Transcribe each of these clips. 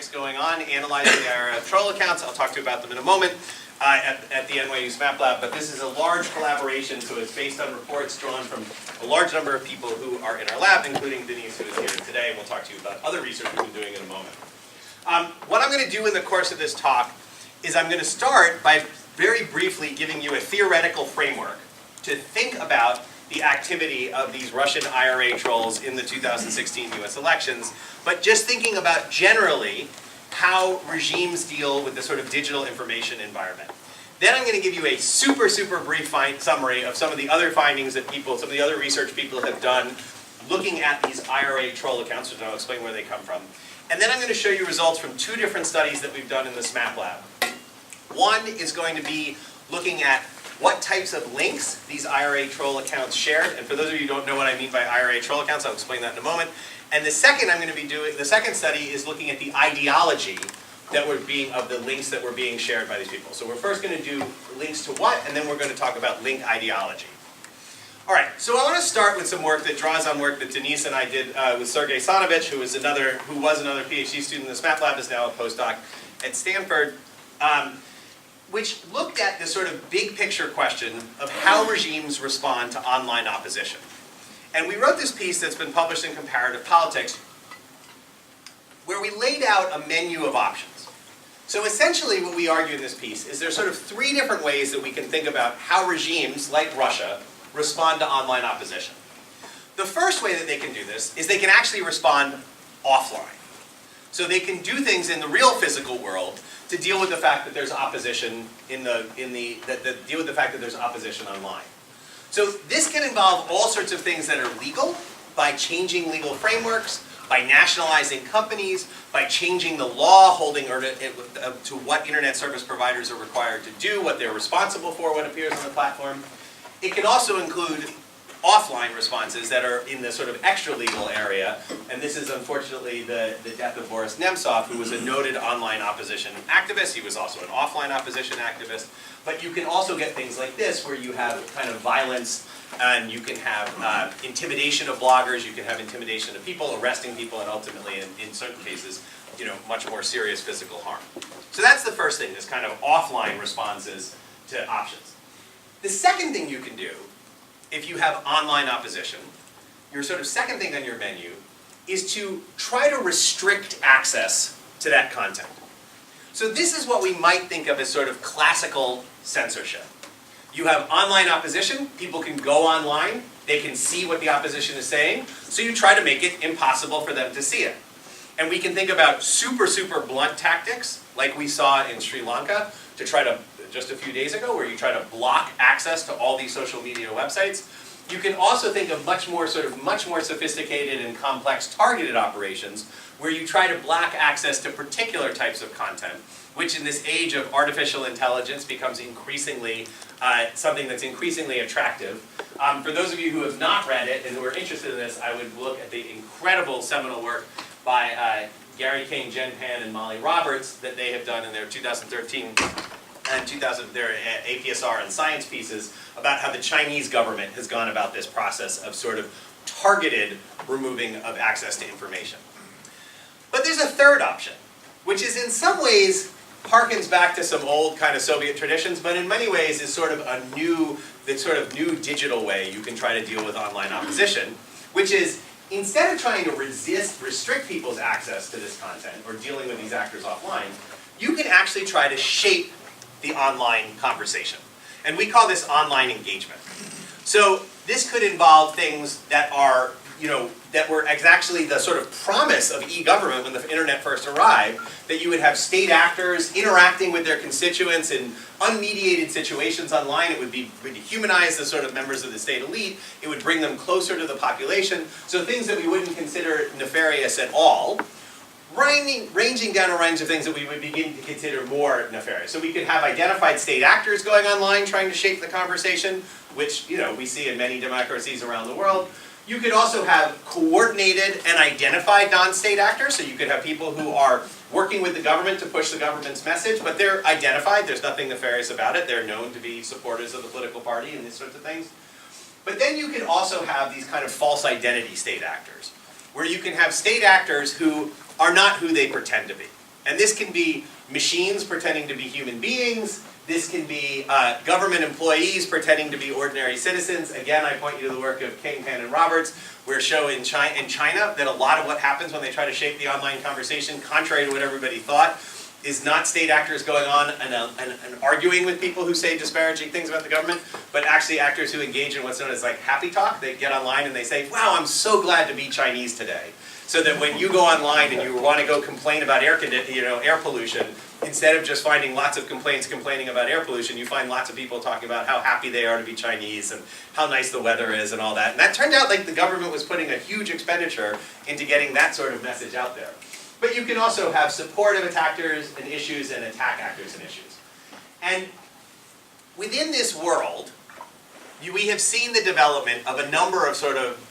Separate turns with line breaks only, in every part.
Going on, analyzing our troll accounts. I'll talk to you about them in a moment at the NYU SMAP Lab, but this is a large collaboration, so it's based on reports drawn from a large number of people who are in our lab, including Denise, who is here today, and we'll talk to you about other research we've been doing in a moment. What I'm going to do in the course of this talk is I'm going to start by very briefly giving you a theoretical framework to think about the activity of these Russian IRA trolls in the 2016 US elections, but just thinking about generally how regimes deal with the sort of digital information environment. Then I'm going to give you a super brief summary of some of the other findings that some of the other research people have done looking at these IRA troll accounts, which I'll explain where they come from. And then I'm going to show you results from two different studies that we've done in the SMAP Lab. One is going to be looking at what types of links these IRA troll accounts shared. And for those of you who don't know what I mean by IRA troll accounts, I'll explain that in a moment. And the second the second study is looking at the ideology that of the links that were being shared by these people. So we're first going to do links to what, and then we're going to talk about link ideology. All right, so I want to start with some work that draws on work that Denise and I did with Sergei Sanovich, who was another PhD student in the SMAP Lab, is now a postdoc at Stanford. Which looked at this sort of big picture question of how regimes respond to online opposition. And we wrote this piece that's been published in Comparative Politics, where we laid out a menu of options. So essentially what we argue in this piece is there's sort of three different ways that we can think about how regimes, like Russia, respond to online opposition. The first way that they can do this is they can actually respond offline. So they can do things in the real physical world to deal with the fact that there's opposition deal with the fact that there's opposition online. So this can involve all sorts of things that are legal, by changing legal frameworks, by nationalizing companies, by changing the law holding to what internet service providers are required to do, what they're responsible for, what appears on the platform. It can also include offline responses that are in the sort of extra-legal area, and this is unfortunately the death of Boris Nemtsov, who was a noted online opposition activist. He was also an offline opposition activist. But you can also get things like this, where you have kind of violence, and you can have intimidation of bloggers, you can have intimidation of people, arresting people, and ultimately, in certain cases, much more serious physical harm. So that's the first thing, this kind of offline responses to options. The second thing you can do, if you have online opposition, your sort of second thing on your menu is to try to restrict access to that content. So this is what we might think of as sort of classical censorship. You have online opposition, people can go online, they can see what the opposition is saying, so you try to make it impossible for them to see it. And we can think about super blunt tactics, like we saw in Sri Lanka, to try to just a few days ago, where you try to block access to all these social media websites. You can also think of much more sophisticated and complex targeted operations, where you try to block access to particular types of content, which in this age of artificial intelligence becomes increasingly something that's increasingly attractive. For those of you who have not read it and who are interested in this, I would look at the incredible seminal work by Gary King, Jen Pan, and Molly Roberts that they have done in their 2013 and their APSR and science pieces about how the Chinese government has gone about this process of sort of targeted removing of access to information. But there's a third option, which is in some ways harkens back to some old kind of Soviet traditions, but in many ways is sort of a new digital way you can try to deal with online opposition, which is instead of trying to restrict people's access to this content or dealing with these actors offline, you can actually try to shape the online conversation. And we call this online engagement. So this could involve things that are, that were actually the sort of promise of e-government when the internet first arrived, that you would have state actors interacting with their constituents in unmediated situations online. It would humanize the sort of members of the state elite. It would bring them closer to the population. So things that we wouldn't consider nefarious at all, ranging down a range of things that we would begin to consider more nefarious. So we could have identified state actors going online trying to shape the conversation, which we see in many democracies around the world. You could also have coordinated and identified non-state actors, so you could have people who are working with the government to push the government's message, but they're identified, there's nothing nefarious about it, they're known to be supporters of the political party and these sorts of things. But then you could also have these kind of false identity state actors, where you can have state actors who are not who they pretend to be. And this can be machines pretending to be human beings. This can be government employees pretending to be ordinary citizens. Again, I point you to the work of King, Pan, and Roberts. We're showing in China that a lot of what happens when they try to shape the online conversation, contrary to what everybody thought, is not state actors going on and arguing with people who say disparaging things about the government, but actually actors who engage in what's known as like happy talk. They get online and they say, wow, I'm so glad to be Chinese today. So that when you go online and you want to go complain about air pollution, instead of just finding lots of complaints complaining about air pollution, you find lots of people talking about how happy they are to be Chinese and how nice the weather is and all that. And that turned out like the government was putting a huge expenditure into getting that sort of message out there. But you can also have supportive attackers and issues and attack actors and issues. And within this world, we have seen the development of a number of sort of,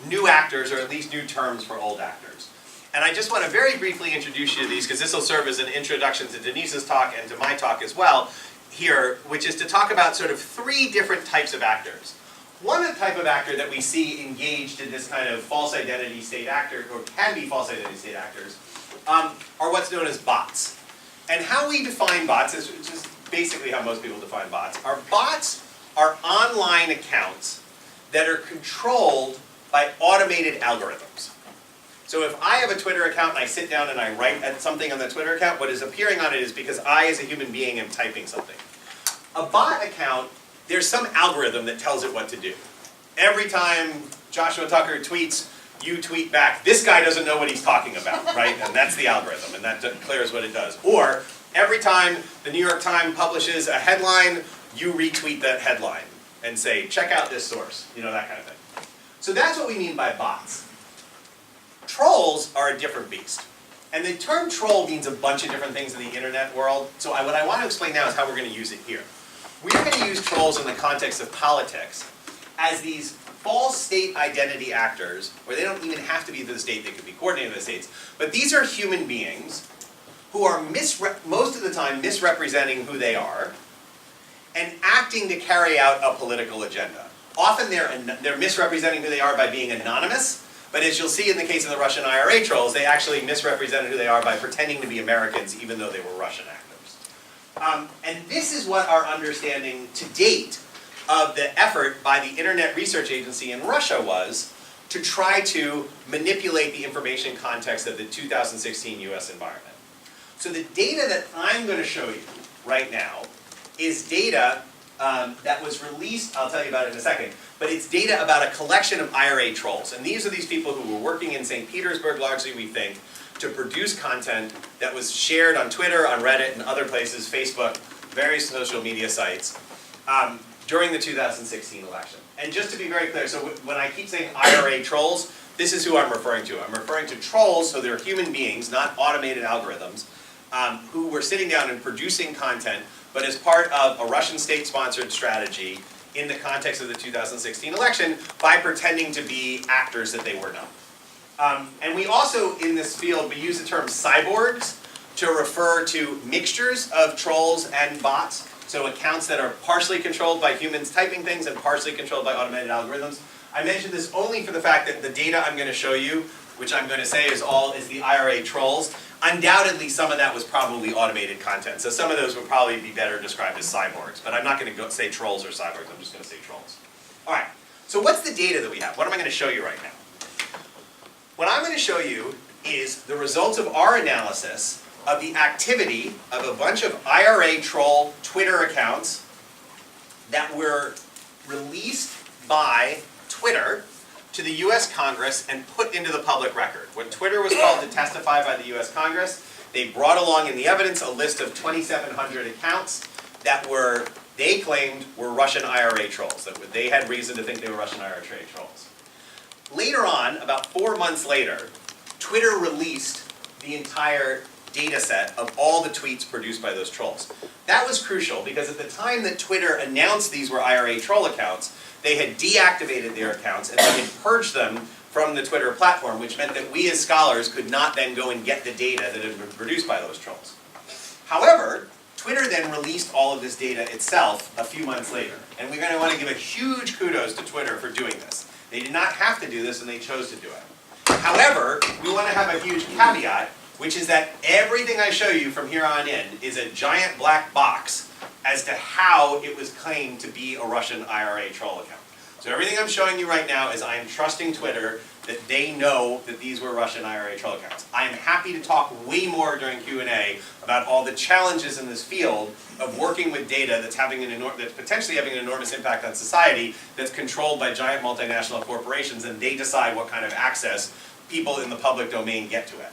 new actors, or at least new terms for old actors. And I just want to very briefly introduce you to these, because this will serve as an introduction to Denise's talk and to my talk as well here, which is to talk about sort of 3 different types of actors. One type of actor that we see engaged in this kind of false identity state actor, or can be false identity state actors, are what's known as bots. And how we define bots, is just basically how most people define bots, are online accounts that are controlled by automated algorithms. So if I have a Twitter account and I sit down and I write something on the Twitter account, what is appearing on it is because I, as a human being, am typing something. A bot account, there's some algorithm that tells it what to do. Every time Joshua Tucker tweets, you tweet back, this guy doesn't know what he's talking about, right? And that's the algorithm, and that declares what it does. Or every time the New York Times publishes a headline, you retweet that headline and say, check out this source, that kind of thing. So that's what we mean by bots. Trolls are a different beast. And the term troll means a bunch of different things in the internet world. So what I want to explain now is how we're going to use it here. We're going to use trolls in the context of politics as these false state identity actors, where they don't even have to be the state, they could be coordinated with the states. But these are human beings who are most of the time misrepresenting who they are and acting to carry out a political agenda. Often they're misrepresenting who they are by being anonymous, but as you'll see in the case of the Russian IRA trolls, they actually misrepresented who they are by pretending to be Americans even though they were Russian actors. And this is what our understanding to date of the effort by the Internet Research Agency in Russia was to try to manipulate the information context of the 2016 US environment. So the data that I'm going to show you right now is data that was released, I'll tell you about it in a second, but it's data about a collection of IRA trolls. And these are these people who were working in St. Petersburg, largely we think, to produce content that was shared on Twitter, on Reddit, and other places, Facebook, various social media sites, during the 2016 election. And just to be very clear, so when I keep saying IRA trolls, this is who I'm referring to. I'm referring to trolls, so they're human beings, not automated algorithms, who were sitting down and producing content, but as part of a Russian state-sponsored strategy in the context of the 2016 election by pretending to be actors that they were not. And we also, in this field, we use the term cyborgs to refer to mixtures of trolls and bots, so accounts that are partially controlled by humans typing things and partially controlled by automated algorithms. I mention this only for the fact that the data I'm going to show you, which I'm going to say is the IRA trolls, undoubtedly some of that was probably automated content. So some of those would probably be better described as cyborgs, but I'm not going to say trolls or cyborgs, I'm just going to say trolls. All right, so what's the data that we have? What am I going to show you right now? What I'm going to show you is the results of our analysis of the activity of a bunch of IRA troll Twitter accounts that were released by Twitter to the US Congress and put into the public record. When Twitter was called to testify by the US Congress, they brought along in the evidence a list of 2,700 accounts that they claimed were Russian IRA trolls, that they had reason to think they were Russian IRA trolls. Later on, about 4 months later, Twitter released the entire data set of all the tweets produced by those trolls. That was crucial because at the time that Twitter announced these were IRA troll accounts, they had deactivated their accounts and they had purged them from the Twitter platform, which meant that we as scholars could not then go and get the data that had been produced by those trolls. However, Twitter then released all of this data itself a few months later. And we're going to want to give a huge kudos to Twitter for doing this. They did not have to do this and they chose to do it. However, we want to have a huge caveat which is that everything I show you from here on in is a giant black box as to how it was claimed to be a Russian IRA troll account. So everything I'm showing you right now is I am trusting Twitter that they know that these were Russian IRA troll accounts. I am happy to talk way more during Q&A about all the challenges in this field of working with data that's potentially having an enormous impact on society, that's controlled by giant multinational corporations, and they decide what kind of access people in the public domain get to it.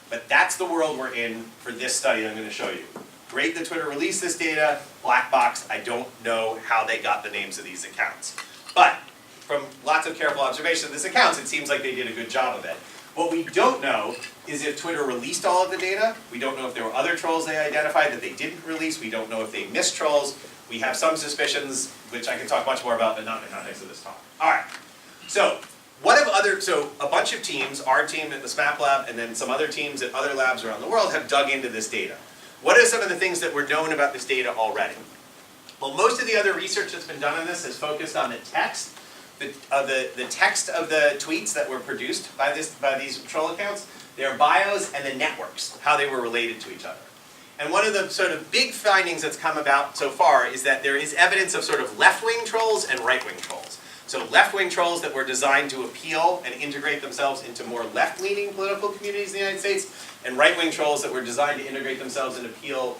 But that's the world we're in for this study I'm going to show you. Great that Twitter released this data, black box, I don't know how they got the names of these accounts. But from lots of careful observation of these accounts, it seems like they did a good job of it. What we don't know is if Twitter released all of the data. We don't know if there were other trolls they identified that they didn't release. We don't know if they missed trolls. We have some suspicions, which I can talk much more about, but not in the context of this talk. All right. So a bunch of teams, our team at the SMAP lab, and then some other teams at other labs around the world have dug into this data. What are some of the things that were known about this data already? Well, most of the other research that's been done on this has focused on the text. The text of the tweets that were produced by these troll accounts, their bios, and the networks, how they were related to each other. And one of the sort of big findings that's come about so far is that there is evidence of sort of left-wing trolls and right-wing trolls. So left-wing trolls that were designed to appeal and integrate themselves into more left-leaning political communities in the United States, and right-wing trolls that were designed to integrate themselves and appeal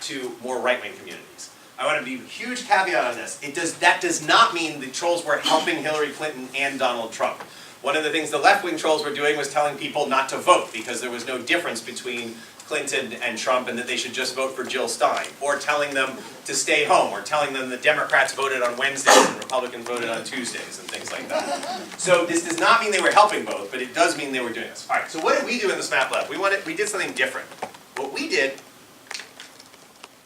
to more right-wing communities. I want to be a huge caveat on this. That does not mean the trolls were helping Hillary Clinton and Donald Trump. One of the things the left-wing trolls were doing was telling people not to vote because there was no difference between Clinton and Trump and that they should just vote for Jill Stein, or telling them to stay home, or telling them the Democrats voted on Wednesdays and Republicans voted on Tuesdays, and things like that. So this does not mean they were helping both, but it does mean they were doing this. All right, so what did we do in the SMAP lab? We did something different. What we did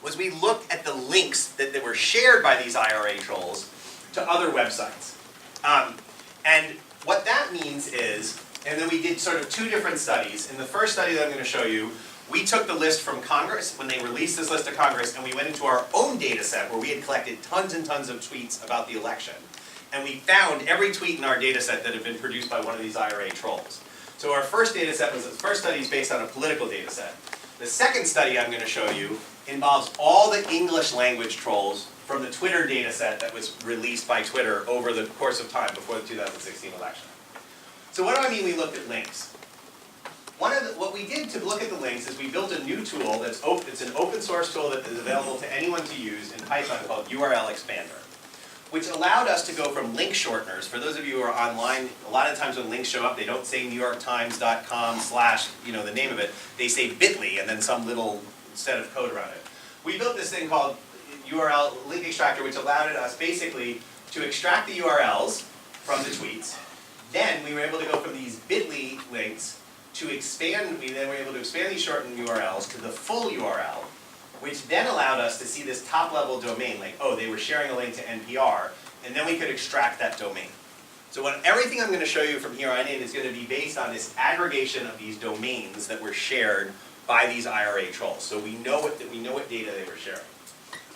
was we looked at the links that were shared by these IRA trolls to other websites. And what that means is, and then we did sort of two different studies. In the first study that I'm going to show you, we took the list from Congress, when they released this list to Congress, and we went into our own data set where we had collected tons and tons of tweets about the election. And we found every tweet in our data set that had been produced by one of these IRA trolls. So our first data set was, the first study is based on a political data set. The second study I'm going to show you involves all the English language trolls from the Twitter data set that was released by Twitter over the course of time before the 2016 election. So what do I mean we looked at links? What we did to look at the links is we built a new tool that's it's an open source tool that is available to anyone to use in Python called URL Expander, which allowed us to go from link shorteners. For those of you who are online, a lot of times when links show up, they don't say newyorktimes.com/ the name of it. They say bit.ly and then some little set of code around it. We built this thing called URL Link Extractor, which allowed us basically to extract the URLs from the tweets. Then we were able to go from these bit.ly links to expand, we then were able to expand these shortened URLs to the full URL, which then allowed us to see this top-level domain, like, oh, they were sharing a link to NPR, and then we could extract that domain. So everything I'm going to show you from here on in is going to be based on this aggregation of these domains that were shared by these IRA trolls. So we know what data they were sharing.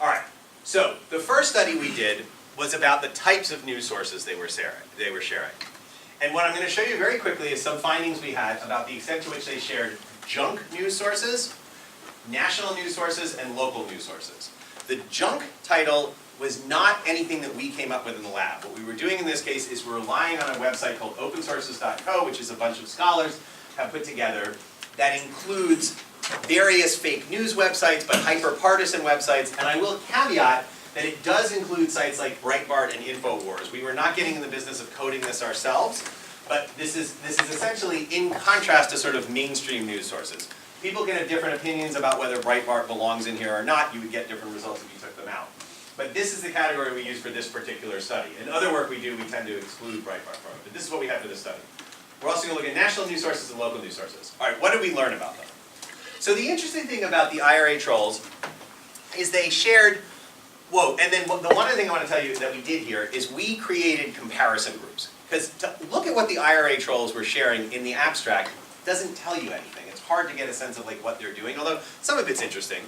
All right, so the first study we did was about the types of news sources they were sharing. And what I'm going to show you very quickly is some findings we had about the extent to which they shared junk news sources, national news sources, and local news sources. The junk title was not anything that we came up with in the lab. What we were doing in this case is we're relying on a website called opensources.co, which is a bunch of scholars have put together, that includes various fake news websites, but hyper-partisan websites. And I will caveat that it does include sites like Breitbart and InfoWars. We were not getting in the business of coding this ourselves, but this is essentially in contrast to sort of mainstream news sources. People can have different opinions about whether Breitbart belongs in here or not. You would get different results if you took them out. But this is the category we use for this particular study. In other work we do, we tend to exclude Breitbart from it. But this is what we have for this study. We're also going to look at national news sources and local news sources. All right, what did we learn about them? So the interesting thing about the IRA trolls is they shared, and then the one other thing I want to tell you that we did here is we created comparison groups. Because to look at what the IRA trolls were sharing in the abstract doesn't tell you anything. It's hard to get a sense of like what they're doing, although some of it's interesting.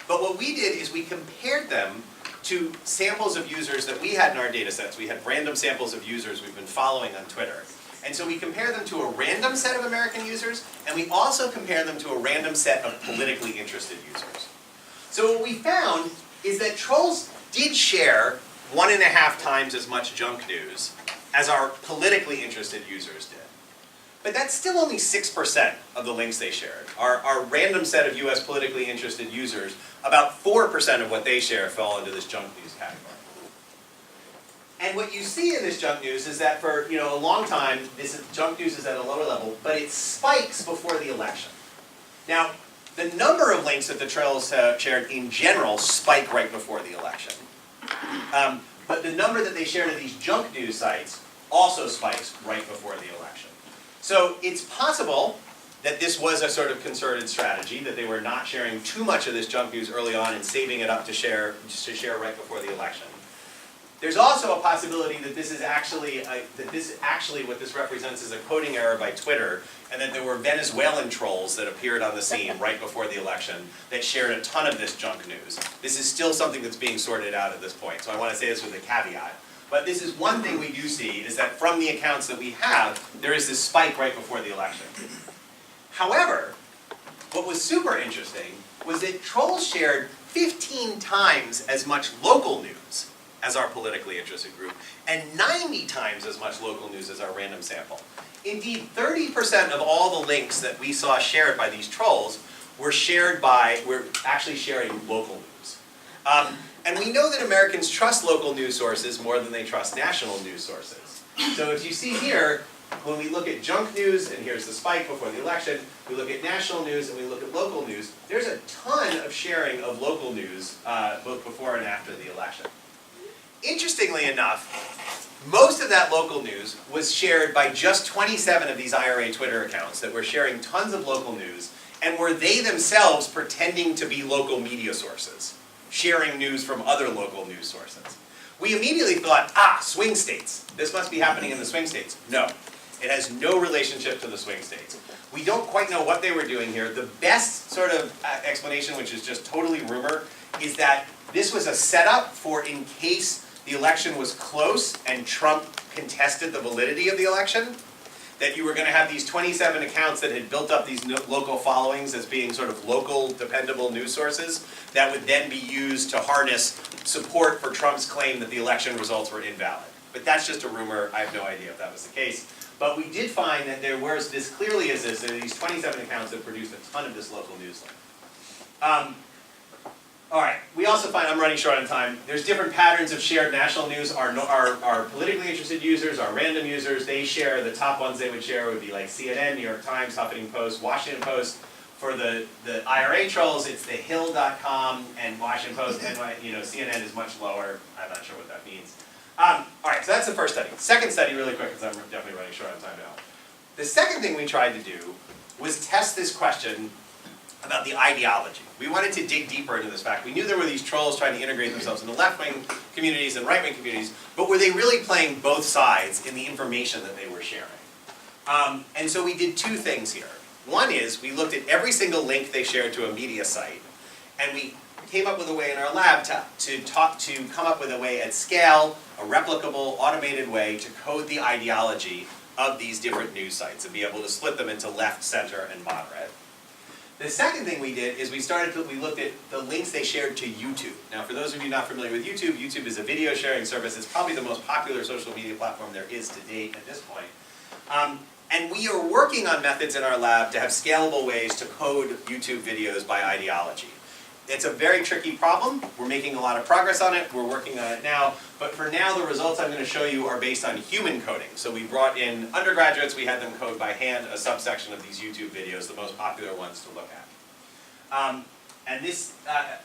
But what we did is we compared them to samples of users that we had in our data sets. We had random samples of users we've been following on Twitter. And so we compare them to a random set of American users, and we also compare them to a random set of politically interested users. So what we found is that trolls did share 1.5 times as much junk news as our politically interested users did. But that's still only 6% of the links they shared. Our random set of US politically interested users, about 4% of what they share fall into this junk news category. And what you see in this junk news is that for a long time, this junk news is at a lower level, but it spikes before the election. Now, the number of links that the trolls have shared in general spike right before the election. But the number that they share to these junk news sites also spikes right before the election. So it's possible that this was a sort of concerted strategy, that they were not sharing too much of this junk news early on and saving it up to share right before the election. There's also a possibility that this is actually what this represents is a coding error by Twitter, and that there were Venezuelan trolls that appeared on the scene right before the election that shared a ton of this junk news. This is still something that's being sorted out at this point, so I want to say this with a caveat. But this is one thing we do see, is that from the accounts that we have, there is this spike right before the election. However, what was super interesting was that trolls shared 15 times as much local news as our politically interested group, and 90 times as much local news as our random sample. Indeed, 30% of all the links that we saw shared by these trolls were actually sharing local news. And we know that Americans trust local news sources more than they trust national news sources. So if you see here, when we look at junk news, and here's the spike before the election, we look at national news and we look at local news, there's a ton of sharing of local news both before and after the election. Interestingly enough, most of that local news was shared by just 27 of these IRA Twitter accounts that were sharing tons of local news, and were they themselves pretending to be local media sources, sharing news from other local news sources. We immediately thought, swing states. This must be happening in the swing states. No, it has no relationship to the swing states. We don't quite know what they were doing here. The best sort of explanation, which is just totally rumor, is that this was a setup for in case the election was close and Trump contested the validity of the election, that you were going to have these 27 accounts that had built up these local followings as being sort of local, dependable news sources that would then be used to harness support for Trump's claim that the election results were invalid. But that's just a rumor. I have no idea if that was the case. But we did find that there were, these 27 accounts that produced a ton of this local news link. All right, we also find, I'm running short on time, there's different patterns of shared national news. Our politically interested users, our random users, they share, the top ones they would share would be like CNN, New York Times, Huffington Post, Washington Post. For the IRA trolls, it's the Hill.com and Washington Post, and CNN is much lower. I'm not sure what that means. All right, so that's the first study. Second study, really quick, because I'm definitely running short on time now. The second thing we tried to do was test this question about the ideology. We wanted to dig deeper into this fact. We knew there were these trolls trying to integrate themselves into left-wing communities and right-wing communities, but were they really playing both sides in the information that they were sharing? And so we did two things here. One is we looked at every single link they shared to a media site, and we came up with a way in our lab to come up with a way at scale, a replicable, automated way to code the ideology of these different news sites and be able to split them into left, center, and moderate. The second thing we did is we looked at the links they shared to YouTube. Now, for those of you not familiar with YouTube, YouTube is a video sharing service. It's probably the most popular social media platform there is to date at this point. And we are working on methods in our lab to have scalable ways to code YouTube videos by ideology. It's a very tricky problem. We're making a lot of progress on it. We're working on it now. But for now, the results I'm going to show you are based on human coding. So we brought in undergraduates. We had them code by hand a subsection of these YouTube videos, the most popular ones to look at.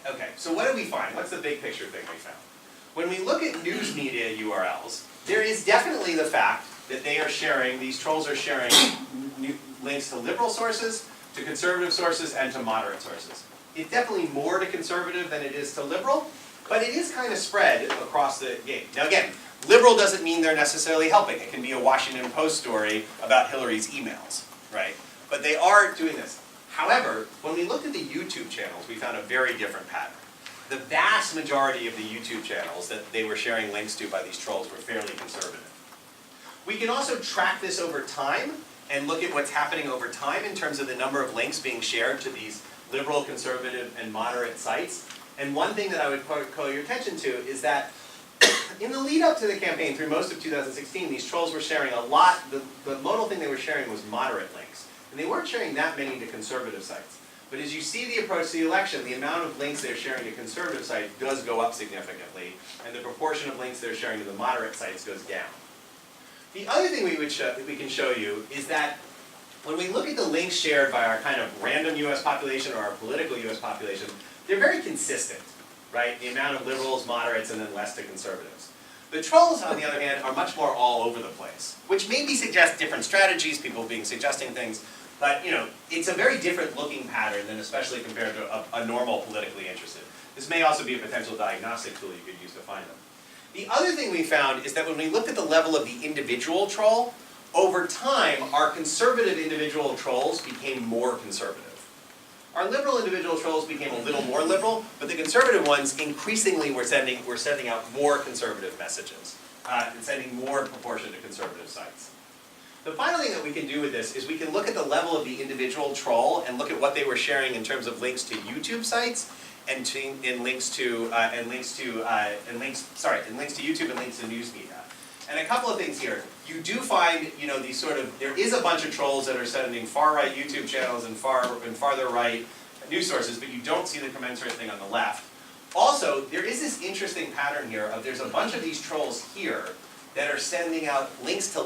Okay, so what did we find? What's the big picture thing we found? When we look at news media URLs, there is definitely the fact that they are sharing, these trolls are sharing links to liberal sources, to conservative sources, and to moderate sources. It's definitely more to conservative than it is to liberal, but it is kind of spread across the game. Now again, liberal doesn't mean they're necessarily helping. It can be a Washington Post story about Hillary's emails, right? But they are doing this. However, when we looked at the YouTube channels, we found a very different pattern. The vast majority of the YouTube channels that they were sharing links to by these trolls were fairly conservative. We can also track this over time and look at what's happening over time in terms of the number of links being shared to these liberal, conservative, and moderate sites. And one thing that I would call your attention to is that in the lead up to the campaign, through most of 2016, these trolls were sharing a lot. The modal thing they were sharing was moderate links. And they weren't sharing that many to conservative sites. But as you see the approach to the election, the amount of links they're sharing to conservative sites does go up significantly, and the proportion of links they're sharing to the moderate sites goes down. The other thing we can show you is that when we look at the links shared by our kind of random US population or our political US population, they're very consistent, right? The amount of liberals, moderates, and then less to conservatives. The trolls, on the other hand, are much more all over the place, which maybe suggests different strategies, people suggesting things, but it's a very different looking pattern than especially compared to a normal politically interested. This may also be a potential diagnostic tool you could use to find them. The other thing we found is that when we looked at the level of the individual troll, over time, our conservative individual trolls became more conservative. Our liberal individual trolls became a little more liberal, but the conservative ones increasingly were sending out more conservative messages and sending more proportion to conservative sites. The final thing that we can do with this is we can look at the level of the individual troll and look at what they were sharing in terms of links to YouTube sites and links to YouTube and links to news media. And a couple of things here. You do find, these there is a bunch of trolls that are sending far-right YouTube channels and farther right news sources, but you don't see the commensurate thing on the left. Also, there is this interesting pattern here of there's a bunch of these trolls here that are sending out links to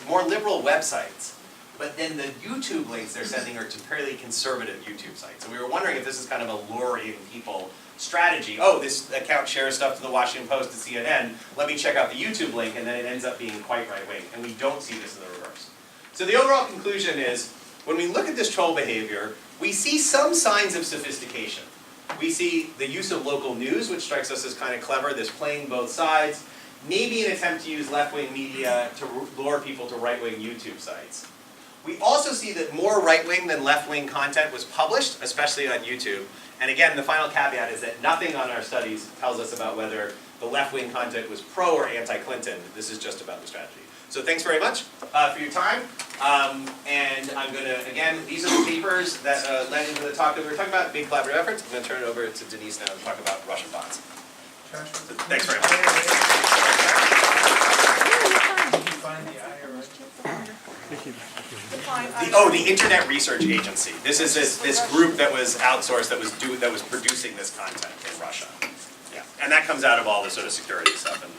more liberal websites, but then the YouTube links they're sending are to fairly conservative YouTube sites. So we were wondering if this is kind of a luring people strategy. Oh, this account shares stuff to the Washington Post, to CNN, let me check out the YouTube link, and then it ends up being quite right-wing, and we don't see this in the reverse. So the overall conclusion is, when we look at this troll behavior, we see some signs of sophistication. We see the use of local news, which strikes us as kind of clever, this playing both sides, maybe an attempt to use left-wing media to lure people to right-wing YouTube sites. We also see that more right-wing than left-wing content was published, especially on YouTube. And again, the final caveat is that nothing on our studies tells us about whether the left-wing content was pro or anti-Clinton. This is just about the strategy. So thanks very much for your time. And I'm going to, again, these are the papers that led into the talk that we were talking about, big collaborative efforts. I'm going to turn it over to Denise now to talk about Russian bots. So, thanks very much. The Internet Research Agency. This is this group that was outsourced that was producing this content in Russia. Yeah, and that comes out of all the sort of security stuff and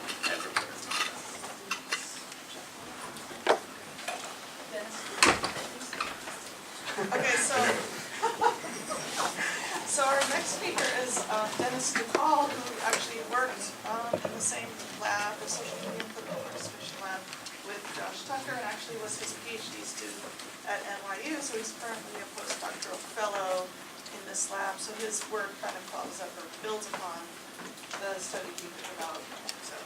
Okay, so our next speaker is Dennis DePaul, who actually worked in the same lab, the social media and political participation lab, with Josh Tucker, and actually was his PhD student at NYU, so he's currently a postdoctoral fellow in this lab. So his work kind of follows up or builds upon the study he did about. So,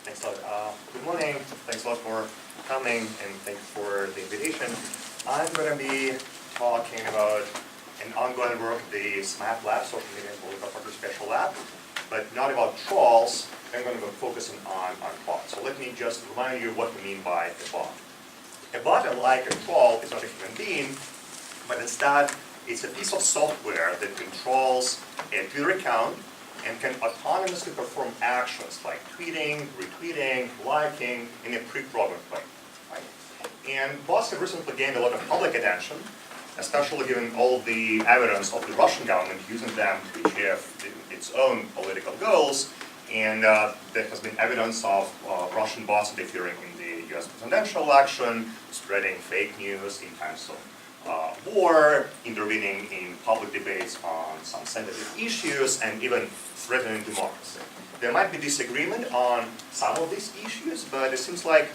thanks a lot. Good morning. Thanks a lot for coming, and thanks for the invitation. I'm going to be talking about an ongoing work, the SMAP lab, Social Media and Political Participation Lab, but not about trolls. I'm going to be focusing on bots. So let me just remind you what we mean by a bot. A bot, like a troll, is not a human being, but instead it's a piece of software that controls a Twitter account and can autonomously perform actions like tweeting, retweeting, liking in a pre-programmed way. Right? And bots have recently gained a lot of public attention, especially given all the evidence of the Russian government using them to achieve its own political goals. And there has been evidence of Russian bots interfering in the US presidential election, spreading fake news in times of war, intervening in public debates on some sensitive issues, and even threatening democracy. There might be disagreement on some of these issues, but it seems like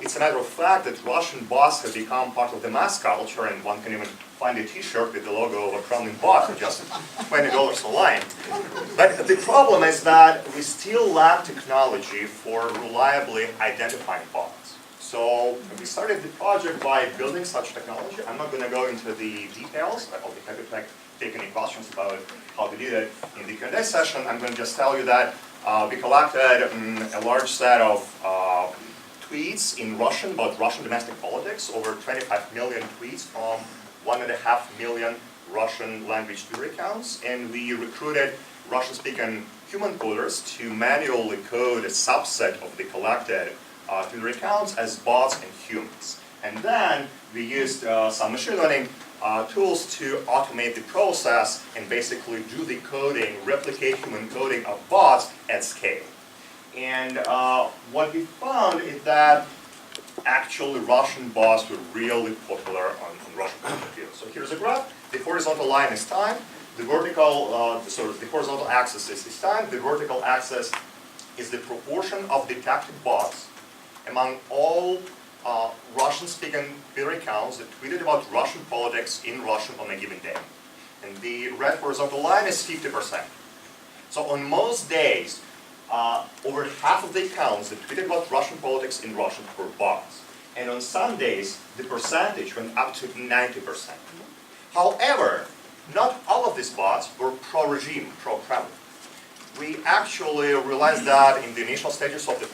it's a matter of fact that Russian bots have become part of the mass culture, and one can even find a t-shirt with the logo of a Kremlin bot for just $20 a line. But the problem is that we still lack technology for reliably identifying bots. So we started the project by building such technology. I'm not going to go into the details, but I'll be happy to take any questions about how to do that in the Q&A session. I'm going to just tell you that we collected a large set of tweets in Russian about Russian domestic politics, over 25 million tweets from 1.5 million Russian language Twitter accounts, and we recruited Russian-speaking human coders to manually code a subset of the collected Twitter accounts as bots and humans. And then we used some machine learning tools to automate the process and basically do the coding, replicate human coding of bots at scale. And what we found is that actually Russian bots were really popular on Russian computers. So here's a graph. The horizontal line is time. The vertical, the horizontal axis is time. The vertical axis is the proportion of detected bots among all Russian-speaking Twitter accounts that tweeted about Russian politics in Russian on a given day. And the red horizontal line is 50%. So on most days, over half of the accounts that tweeted about Russian politics in Russian were bots. And on some days, the percentage went up to 90%. However, not all of these bots were pro-regime, pro-Kremlin. We actually realized that in the initial stages of the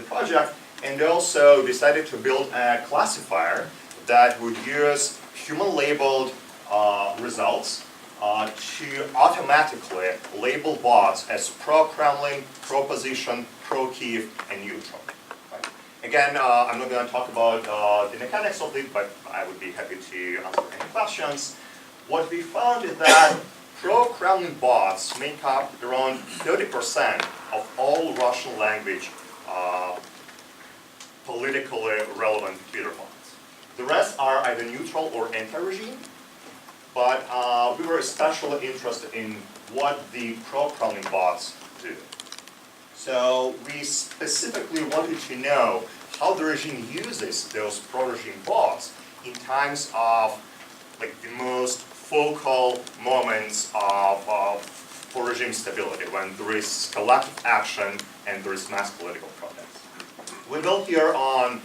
project, and also decided to build a classifier that would use human-labeled results to automatically label bots as pro-Kremlin, pro-position, pro-Kiev, and neutral. Right? Again, I'm not going to talk about the mechanics of it, but I would be happy to answer any questions. What we found is that pro-Kremlin bots make up around 30% of all Russian language politically relevant Twitter bots. The rest are either neutral or anti-regime, but we were especially interested in what the pro-Kremlin bots do. So we specifically wanted to know how the regime uses those pro-regime bots in times of like the most focal moments of for regime stability, when there is collective action and there is mass political protest. We built here on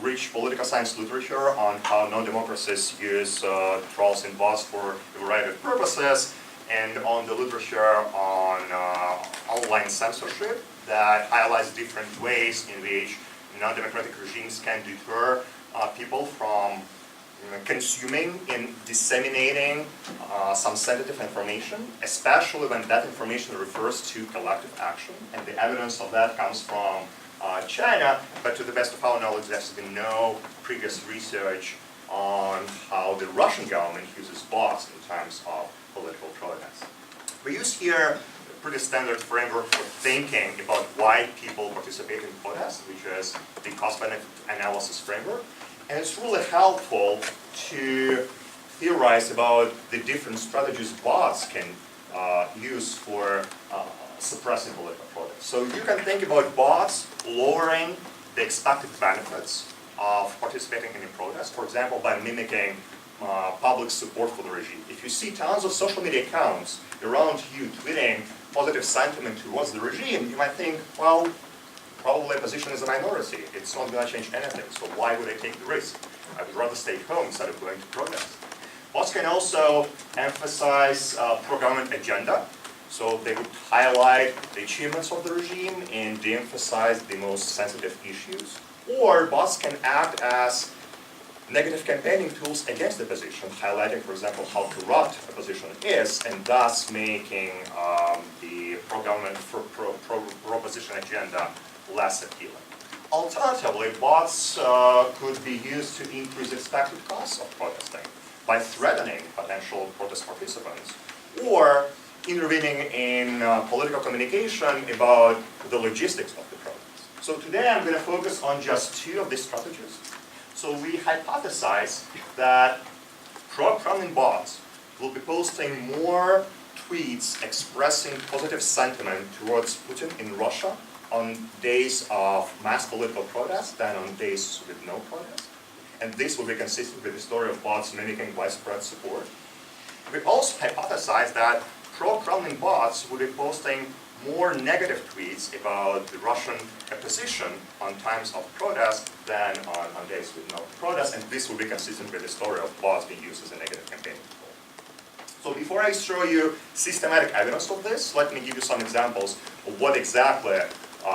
rich political science literature on how non-democracies use trolls and bots for a variety of purposes, and on the literature on online censorship that highlights different ways in which non-democratic regimes can deter people from consuming and disseminating some sensitive information, especially when that information refers to collective action. And the evidence of that comes from China, but to the best of our knowledge, there's been no previous research on how the Russian government uses bots in times of political protests. We use here a pretty standard framework for thinking about why people participate in protests, which is the cost-benefit analysis framework. And it's really helpful to theorize about the different strategies bots can use for suppressing political protests. So you can think about bots lowering the expected benefits of participating in a protest, for example, by mimicking public support for the regime. If you see tons of social media accounts around you tweeting positive sentiment towards the regime, you might think, well, probably opposition is a minority. It's not going to change anything, so why would I take the risk? I would rather stay home instead of going to protest. Bots can also emphasize pro-government agenda. So they would highlight the achievements of the regime and de-emphasize the most sensitive issues. Or bots can act as negative campaigning tools against the opposition, highlighting, for example, how corrupt opposition is, and thus making the pro-government, pro-opposition agenda less appealing. Alternatively, bots could be used to increase expected costs of protesting by threatening potential protest participants, or intervening in political communication about the logistics of the protest. So today I'm going to focus on just two of these strategies. So we hypothesize that pro-Kremlin bots will be posting more tweets expressing positive sentiment towards Putin in Russia on days of mass political protest than on days with no protest. And this will be consistent with the story of bots mimicking widespread support. We also hypothesize that pro-Kremlin bots would be posting more negative tweets about the Russian opposition on times of protest than on days with no protest, and this will be consistent with the story of bots being used as a negative campaign tool. So before I show you systematic evidence of this, let me give you some examples of what exactly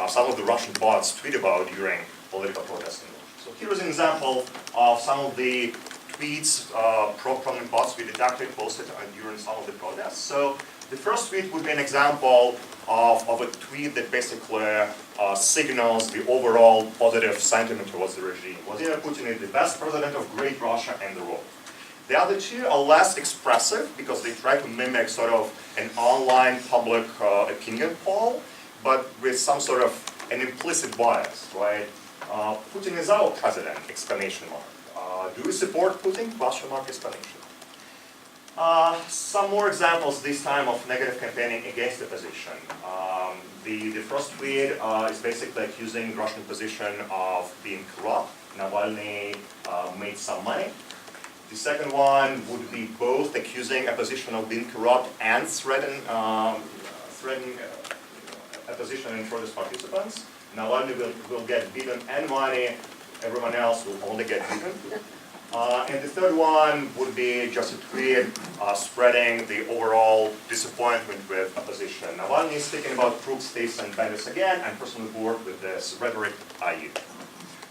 some of the Russian bots tweet about during political protests in Russia. So here is an example of some of the tweets, pro-Kremlin bots we detected posted during some of the protests. So the first tweet would be an example of a tweet that basically signals the overall positive sentiment towards the regime. Vladimir Putin is the best president of great Russia and the world. The other two are less expressive because they try to mimic sort of an online public opinion poll, but with some sort of an implicit bias, right? Putin is our president, exclamation mark. Do we support Putin? Question mark, exclamation. Some more examples this time of negative campaigning against the opposition. The first tweet is basically accusing Russian opposition of being corrupt. Navalny made some money. The second one would be both accusing opposition of being corrupt and threatening opposition and protest participants. Navalny will get beaten and money, everyone else will only get beaten. And the third one would be just a tweet spreading the overall disappointment with opposition. Navalny is speaking about crooks, thieves, and bandits again. I'm personally bored with this rhetoric I use.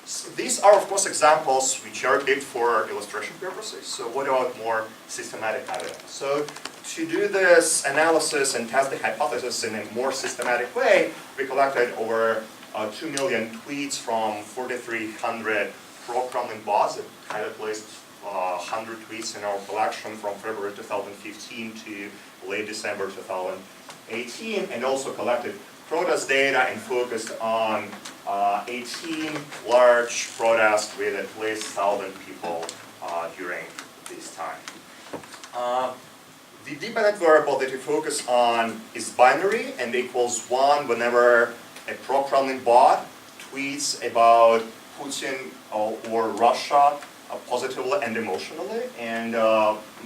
So these are, of course, examples which are picked for illustration purposes. So what about more systematic evidence? So to do this analysis and test the hypothesis in a more systematic way, we collected over 2 million tweets from 4,300 pro-Kremlin bots that had at least 100 tweets in our collection from February 2015 to late December 2018, and also collected protest data and focused on 18 large protests with at least 1,000 people during this time. The dependent variable that we focus on is binary and equals 1 whenever a pro-Kremlin bot tweets about Putin or Russia positively and emotionally. And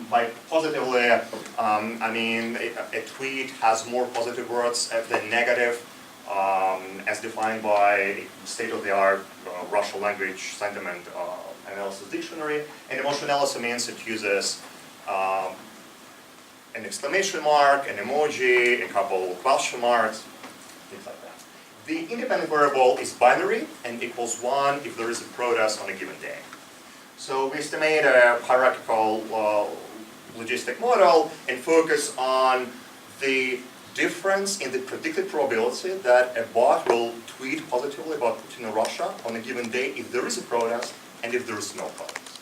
by positively, I mean a tweet has more positive words than negative, as defined by state-of-the-art Russian language sentiment analysis dictionary. And emotionality means it uses an exclamation mark, an emoji, a couple question marks, things like that. The independent variable is binary and equals 1 if there is a protest on a given day. So we estimate a hierarchical logistic model and focus on the difference in the predicted probability that a bot will tweet positively about Putin or Russia on a given day if there is a protest and if there is no protest.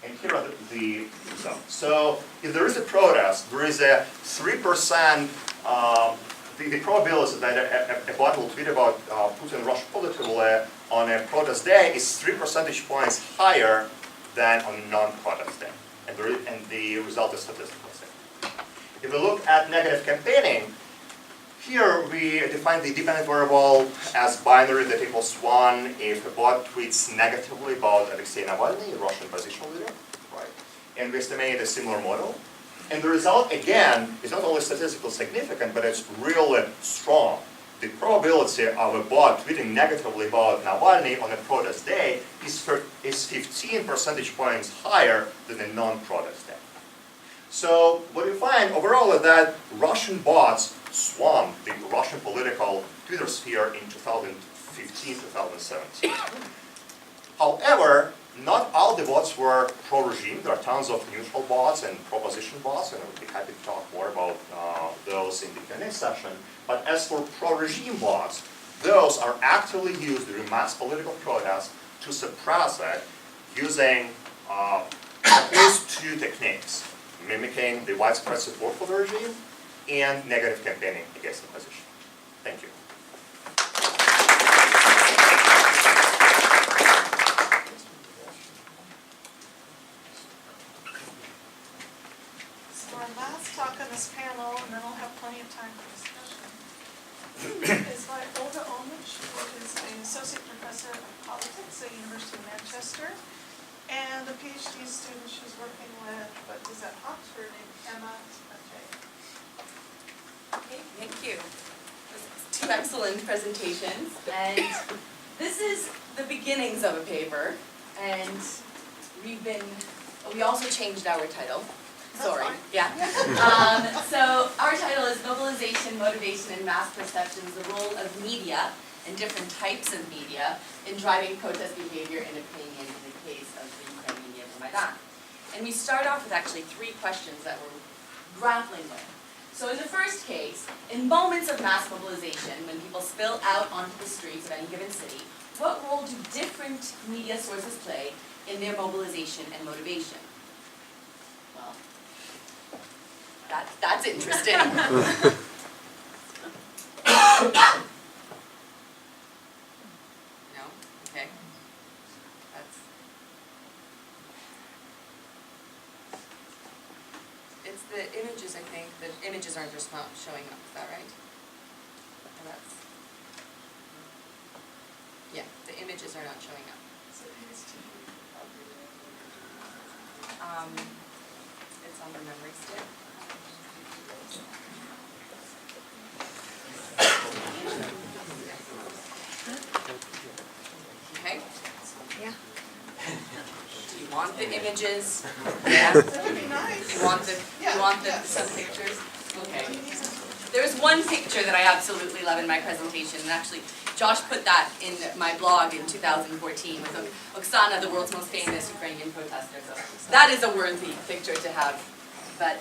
And here are the results. So if there is a protest, there is a 3%, the probability that a bot will tweet about Putin and Russia positively on a protest day is 3 percentage points higher than on a non-protest day. And the result is statistically safe. If we look at negative campaigning, here we define the dependent variable as binary that equals 1 if a bot tweets negatively about Alexei Navalny, a Russian opposition leader, right? And we estimate a similar model. And the result, again, is not only statistically significant, but it's really strong. The probability of a bot tweeting negatively about Navalny on a protest day is 15 percentage points higher than a non-protest day. So what we find overall is that Russian bots swamped the Russian political Twitter sphere in 2015-2017. However, not all the bots were pro-regime. There are tons of neutral bots and pro-opposition bots, and I would be happy to talk more about those in the Q&A session. But as for pro-regime bots, those are actively used during mass political protests to suppress it using at least 2 techniques: mimicking the widespread support for the regime and negative campaigning against the opposition. Thank you.
So our last talk on this panel, and then we'll have plenty of time for discussion, is by Olga Onuch, who is an associate professor of politics at the University of Manchester, and a PhD student she's working with, but is at Oxford, named Emma Mateo.
Okay, thank you. 2 excellent presentations, and this is the beginnings of a paper, and we also changed our title. Sorry, yeah. So our title is Mobilization, Motivation, and Mass Perceptions, the Role of Media and different types of media in driving protest behavior and opinion in the case of the Ukrainian Maidan. And we start off with actually 3 questions that we're grappling with. So in the first case, in moments of mass mobilization, when people spill out onto the streets of any given city, what role do different media sources play in their mobilization and motivation? Well, that's interesting. No? Okay. It's the images, I think. The images aren't just not showing up, is that right? Or that's... Yeah, the images are not showing up. It's on the memory stick. Okay?
Yeah.
Do you want the images? Yeah.
That would be nice.
You want some pictures? Okay. There's one picture that I absolutely love in my presentation, and actually Josh put that in my blog in 2014 with Oksana, the world's most famous Ukrainian protester. So that is a worthy picture to have. But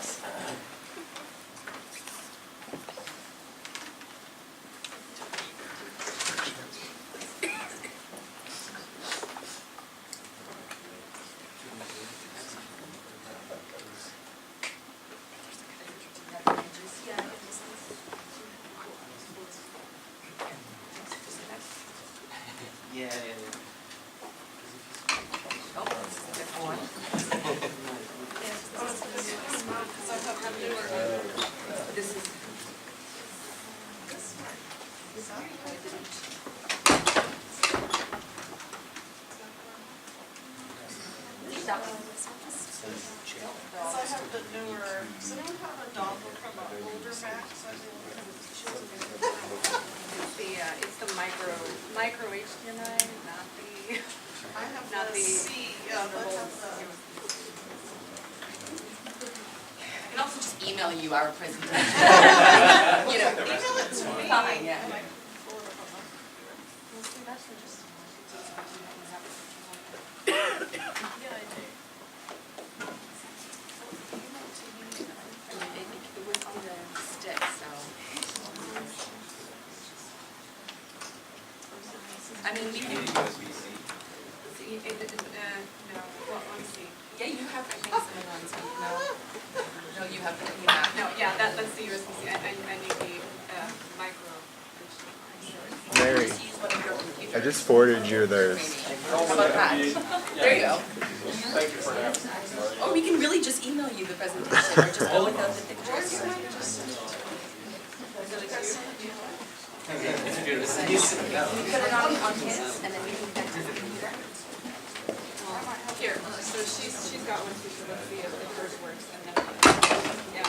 oh, this is a different one. This is
So I have the newer, does anyone have a dongle from an older Mac? So I can choose
It's the micro HDMI, not the.
I have
Not
the
the-
C, yeah, but I have the.
I can also just email you our presentation. You know,
Email it to me.
Fine, yeah.
And I can pull it up on my computer.
Well, see, that's interesting.
Yeah, I do. Email it to me.
I mean, it was on the stick, so. I mean, we can,
No, well, let me see.
yeah, you have, I think, some ones, no, you have,
No, yeah, that's the USB-C. I need the micro HDMI.
Mary,
Just use one of your computers.
I just forwarded you those.
How about that? There you go. Or we can really just email you the presentation, or just go without the pictures. You put it on his, and then we can connect to the computer.
Here, so she's got one too, so let's see if hers works, and then, yeah.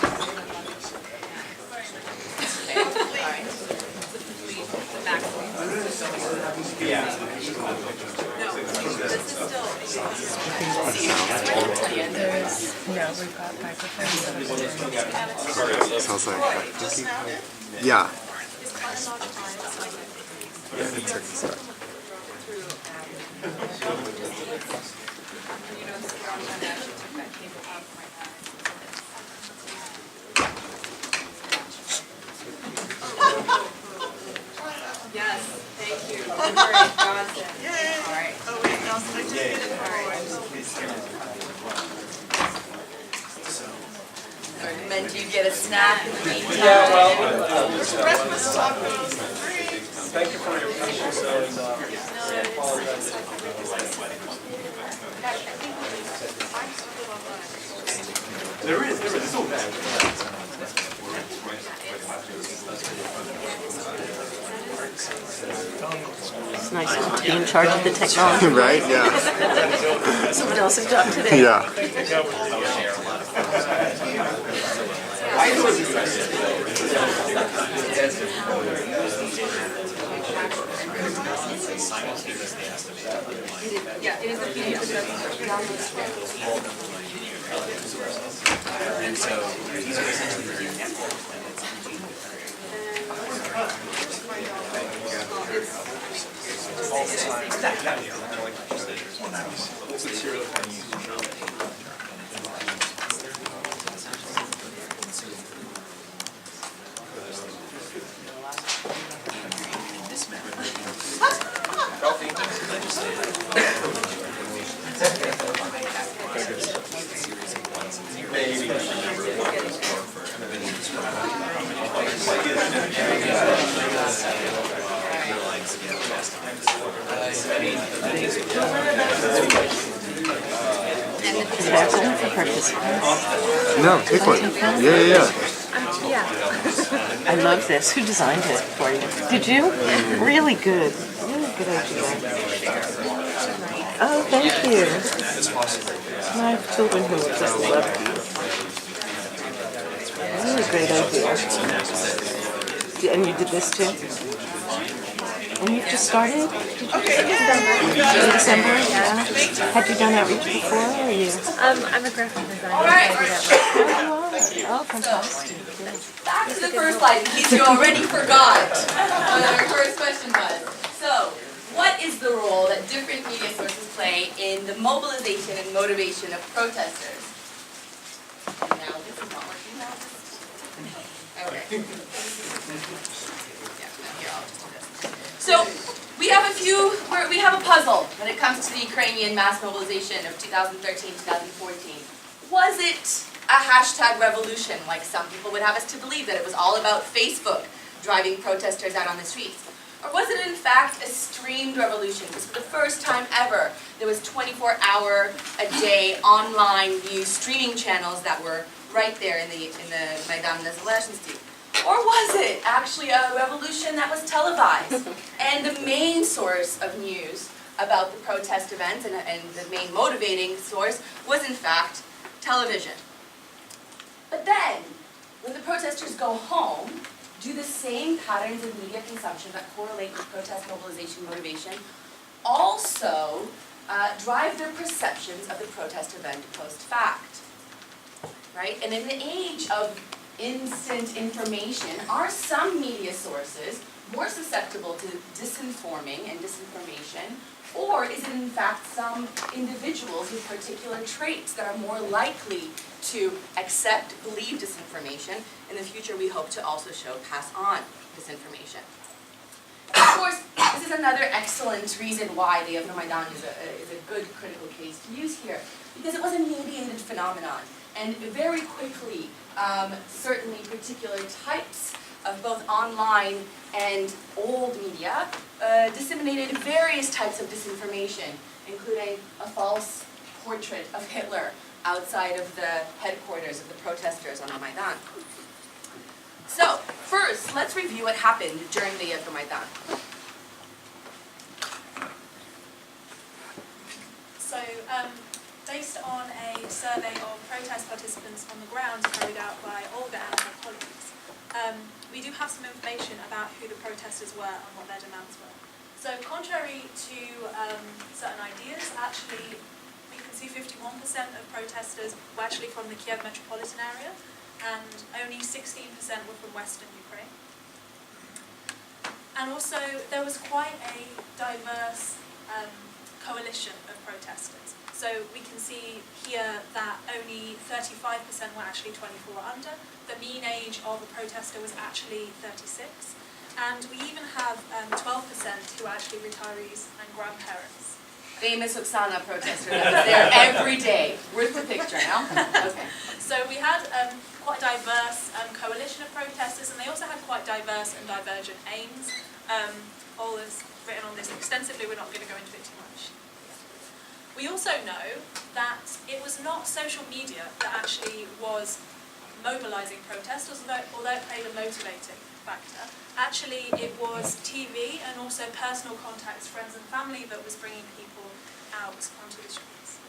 Okay, all right.
The back one. No, this is still.
See, it's right at the end there.
No, we've got microphones.
Sounds like a
Just
cookie.
now,
Yeah.
it's kind of not time, so I can.
Yeah, it took a sec.
You know, this one time I actually took that cable out of my eye. Yes, thank you. Great, godsend.
Yay!
All right.
Oh, wait, no, so I just did it for
I recommend you get a snack in the meantime.
Yeah, well,
breakfast tacos for free.
thank you for your patience and I apologize. There is, it's so bad.
It's nice to be in charge of the technology.
Right? Yeah.
Someone else's job today.
Yeah.
Yeah, it is a PDF.
And so these are essentially
It's
That's only for participants.
No, take one. Yeah.
I love this. Who designed it for you? Did you? Really good. Really good idea. Oh, thank you. I have children who just love these. Really great idea. And you did this too? And you've just started? In December? Yeah. Had you done outreach before, or you?
I'm a graphic designer.
All right.
Oh, fantastic.
Back to the first slide, in case you already forgot what our first question was. So, what is the role that different media sources play in the mobilization and motivation of protesters? Now, this is not working now. Okay. Yeah, no, here, I'll just do this. So, we have a puzzle when it comes to the Ukrainian mass mobilization of 2013-2014. Was it a hashtag revolution, like some people would have us to believe, that it was all about Facebook driving protesters out on the streets? Or was it in fact a streamed revolution? Because for the first time ever, there was 24-hour-a-day online news streaming channels that were right there in the Maidan Nezalezhnosti. Or was it actually a revolution that was televised? And the main source of news about the protest events and the main motivating source was in fact television. But then, when the protesters go home, do the same patterns of media consumption that correlate with protest mobilization motivation also drive their perceptions of the protest event post-fact, right? And in the age of instant information, are some media sources more susceptible to disinforming and disinformation, or is it in fact some individuals with particular traits that are more likely to accept, believe disinformation? In the future, we hope to also pass on disinformation. Of course, this is another excellent reason why the Euromaidan is a good critical case to use here, because it was a mediated phenomenon, and very quickly, certainly particular types of both online and old media disseminated various types of disinformation, including a false portrait of Hitler outside of the headquarters of the protesters on the Maidan. So, first, let's review what happened during the Euromaidan.
So, based on a survey of protest participants on the ground carried out by Olga and her colleagues, we do have some information about who the protesters were and what their demands were. So, contrary to certain ideas, actually, we can see 51% of protesters were actually from the Kiev metropolitan area, and only 16% were from Western Ukraine. And also, there was quite a diverse coalition of protesters. So we can see here that only 35% were actually 24 or under. The mean age of a protester was actually 36. And we even have 12% who are actually retirees and grandparents.
Famous Oksana protester that was there every day. Where's the picture now? Okay.
So we had quite a diverse coalition of protesters, and they also had quite diverse and divergent aims. All is written on this extensively, we're not going to go into it too much. We also know that it was not social media that actually was mobilizing protesters, although it played a motivating factor. Actually, it was TV and also personal contacts, friends and family, that was bringing people out onto the streets.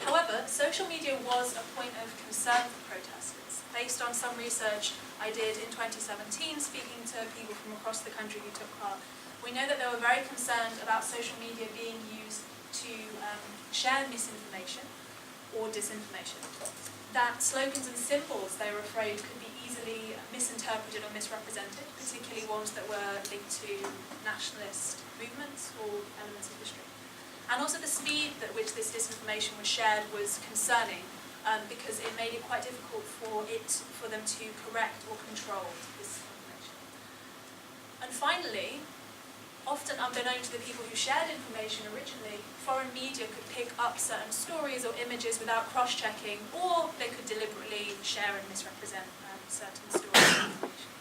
However, social media was a point of concern for protesters. Based on some research I did in 2017, speaking to people from across the country who took part, we know that they were very concerned about social media being used to share misinformation or disinformation. That slogans and symbols, they were afraid, could be easily misinterpreted or misrepresented, particularly ones that were linked to nationalist movements or elements of history. And also the speed at which this disinformation was shared was concerning, because it made it quite difficult for them to correct or control this information. And finally, often unbeknown to the people who shared information originally, foreign media could pick up certain stories or images without cross-checking, or they could deliberately share and misrepresent certain stories and information.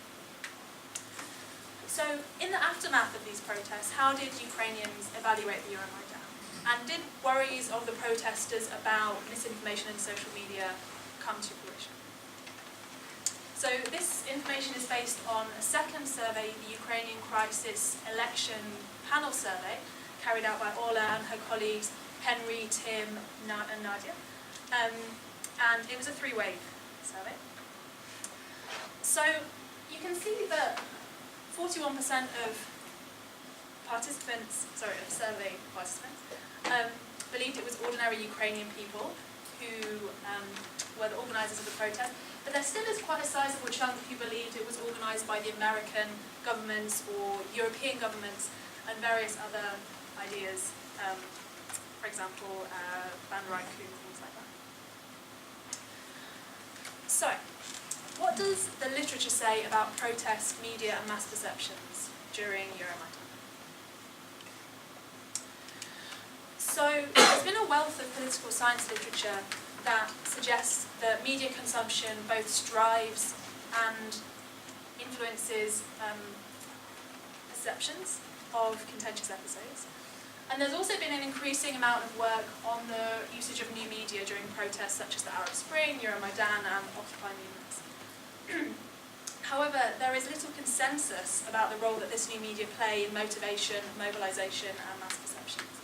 So in the aftermath of these protests, how did Ukrainians evaluate the Euromaidan? And did worries of the protesters about misinformation in social media come to fruition? So this information is based on a second survey, the Ukrainian Crisis Election Panel Survey, carried out by Olga and her colleagues Henry, Tim, and Nadia. And it was a three-wave survey. So you can see that 41% of survey participants, believed it was ordinary Ukrainian people who were the organisers of the protest, but there still is quite a sizable chunk who believed it was organised by the American governments or European governments and various other ideas, for example, Van Rijn coup, things like that. So, what does the literature say about protest, media and mass perceptions during Euromaidan? So there's been a wealth of political science literature that suggests that media consumption both drives and influences perceptions of contentious episodes. And there's also been an increasing amount of work on the usage of new media during protests such as the Arab Spring, Euromaidan and Occupy movements. However, there is little consensus about the role that this new media play in motivation, mobilisation and mass perceptions.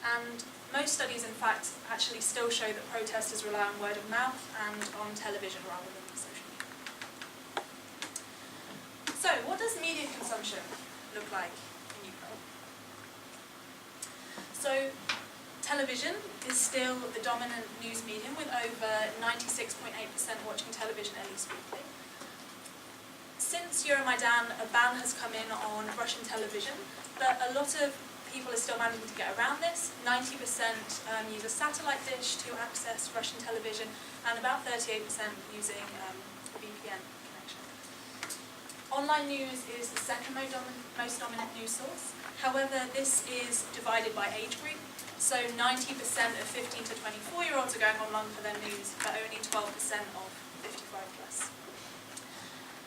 And most studies, in fact, actually still show that protesters rely on word of mouth and on television rather than social media. So, what does media consumption look like in Ukraine? So, television is still the dominant news medium, with over 96.8% watching television at least weekly. Since Euromaidan, a ban has come in on Russian television, but a lot of people are still managing to get around this. 90% use a satellite dish to access Russian television, and about 38% using a VPN connection. Online news is the second most dominant news source. However, this is divided by age group. So 90% of 15 to 24-year-olds are going online for their news, but only 12% of 55 plus.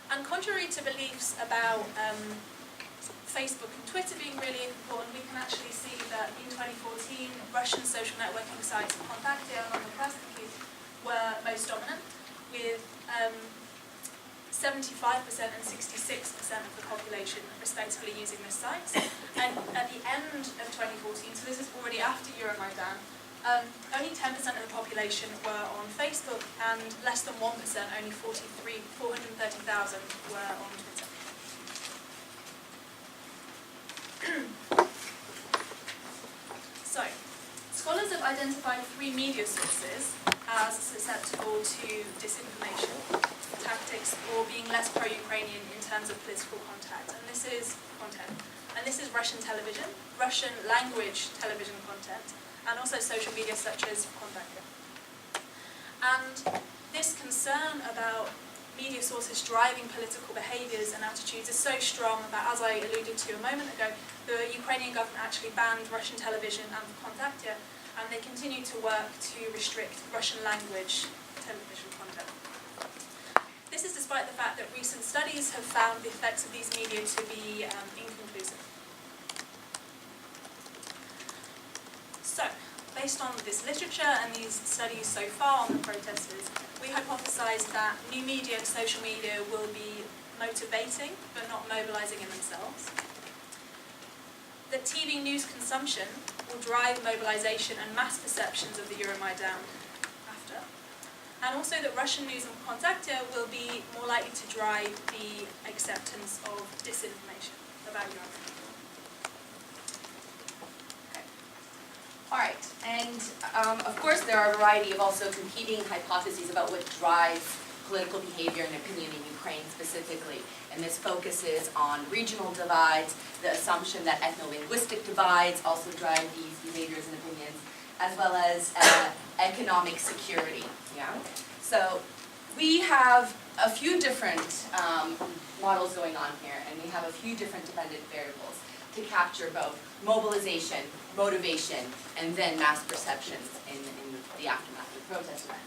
And contrary to beliefs about Facebook and Twitter being really important, we can actually see that in 2014, Russian social networking sites Kontakte and Mobilisation were most dominant, with 75% and 66% of the population respectively using this site. And at the end of 2014, so this is already after Euromaidan, only 10% of the population were on Facebook, and less than 1%, only 430,000 were on Twitter. So, scholars have identified 3 media sources as susceptible to disinformation tactics or being less pro-Ukrainian in terms of political content. And this is Russian television, Russian language television content, and also social media such as Kontakte. And this concern about media sources driving political behaviours and attitudes is so strong that, as I alluded to a moment ago, the Ukrainian government actually banned Russian television and Kontakte, and they continue to work to restrict Russian language television content. This is despite the fact that recent studies have found the effects of these media to be inconclusive. So, based on this literature and these studies so far on the protesters, we hypothesise that new media and social media will be motivating but not mobilising in themselves. That TV news consumption will drive mobilisation and mass perceptions of the Euromaidan after. And also that Russian news and Kontakte will be more likely to drive the acceptance of disinformation about Euromaidan.
All right, and of course there are a variety of also competing hypotheses about what drives political behavior and opinion in Ukraine specifically. And this focuses on regional divides, the assumption that ethno-linguistic divides also drive these behaviors and opinions, as well as economic security. Yeah. So we have a few different models going on here, and we have a few different dependent variables to capture both mobilization, motivation, and then mass perceptions in the aftermath of the protest event.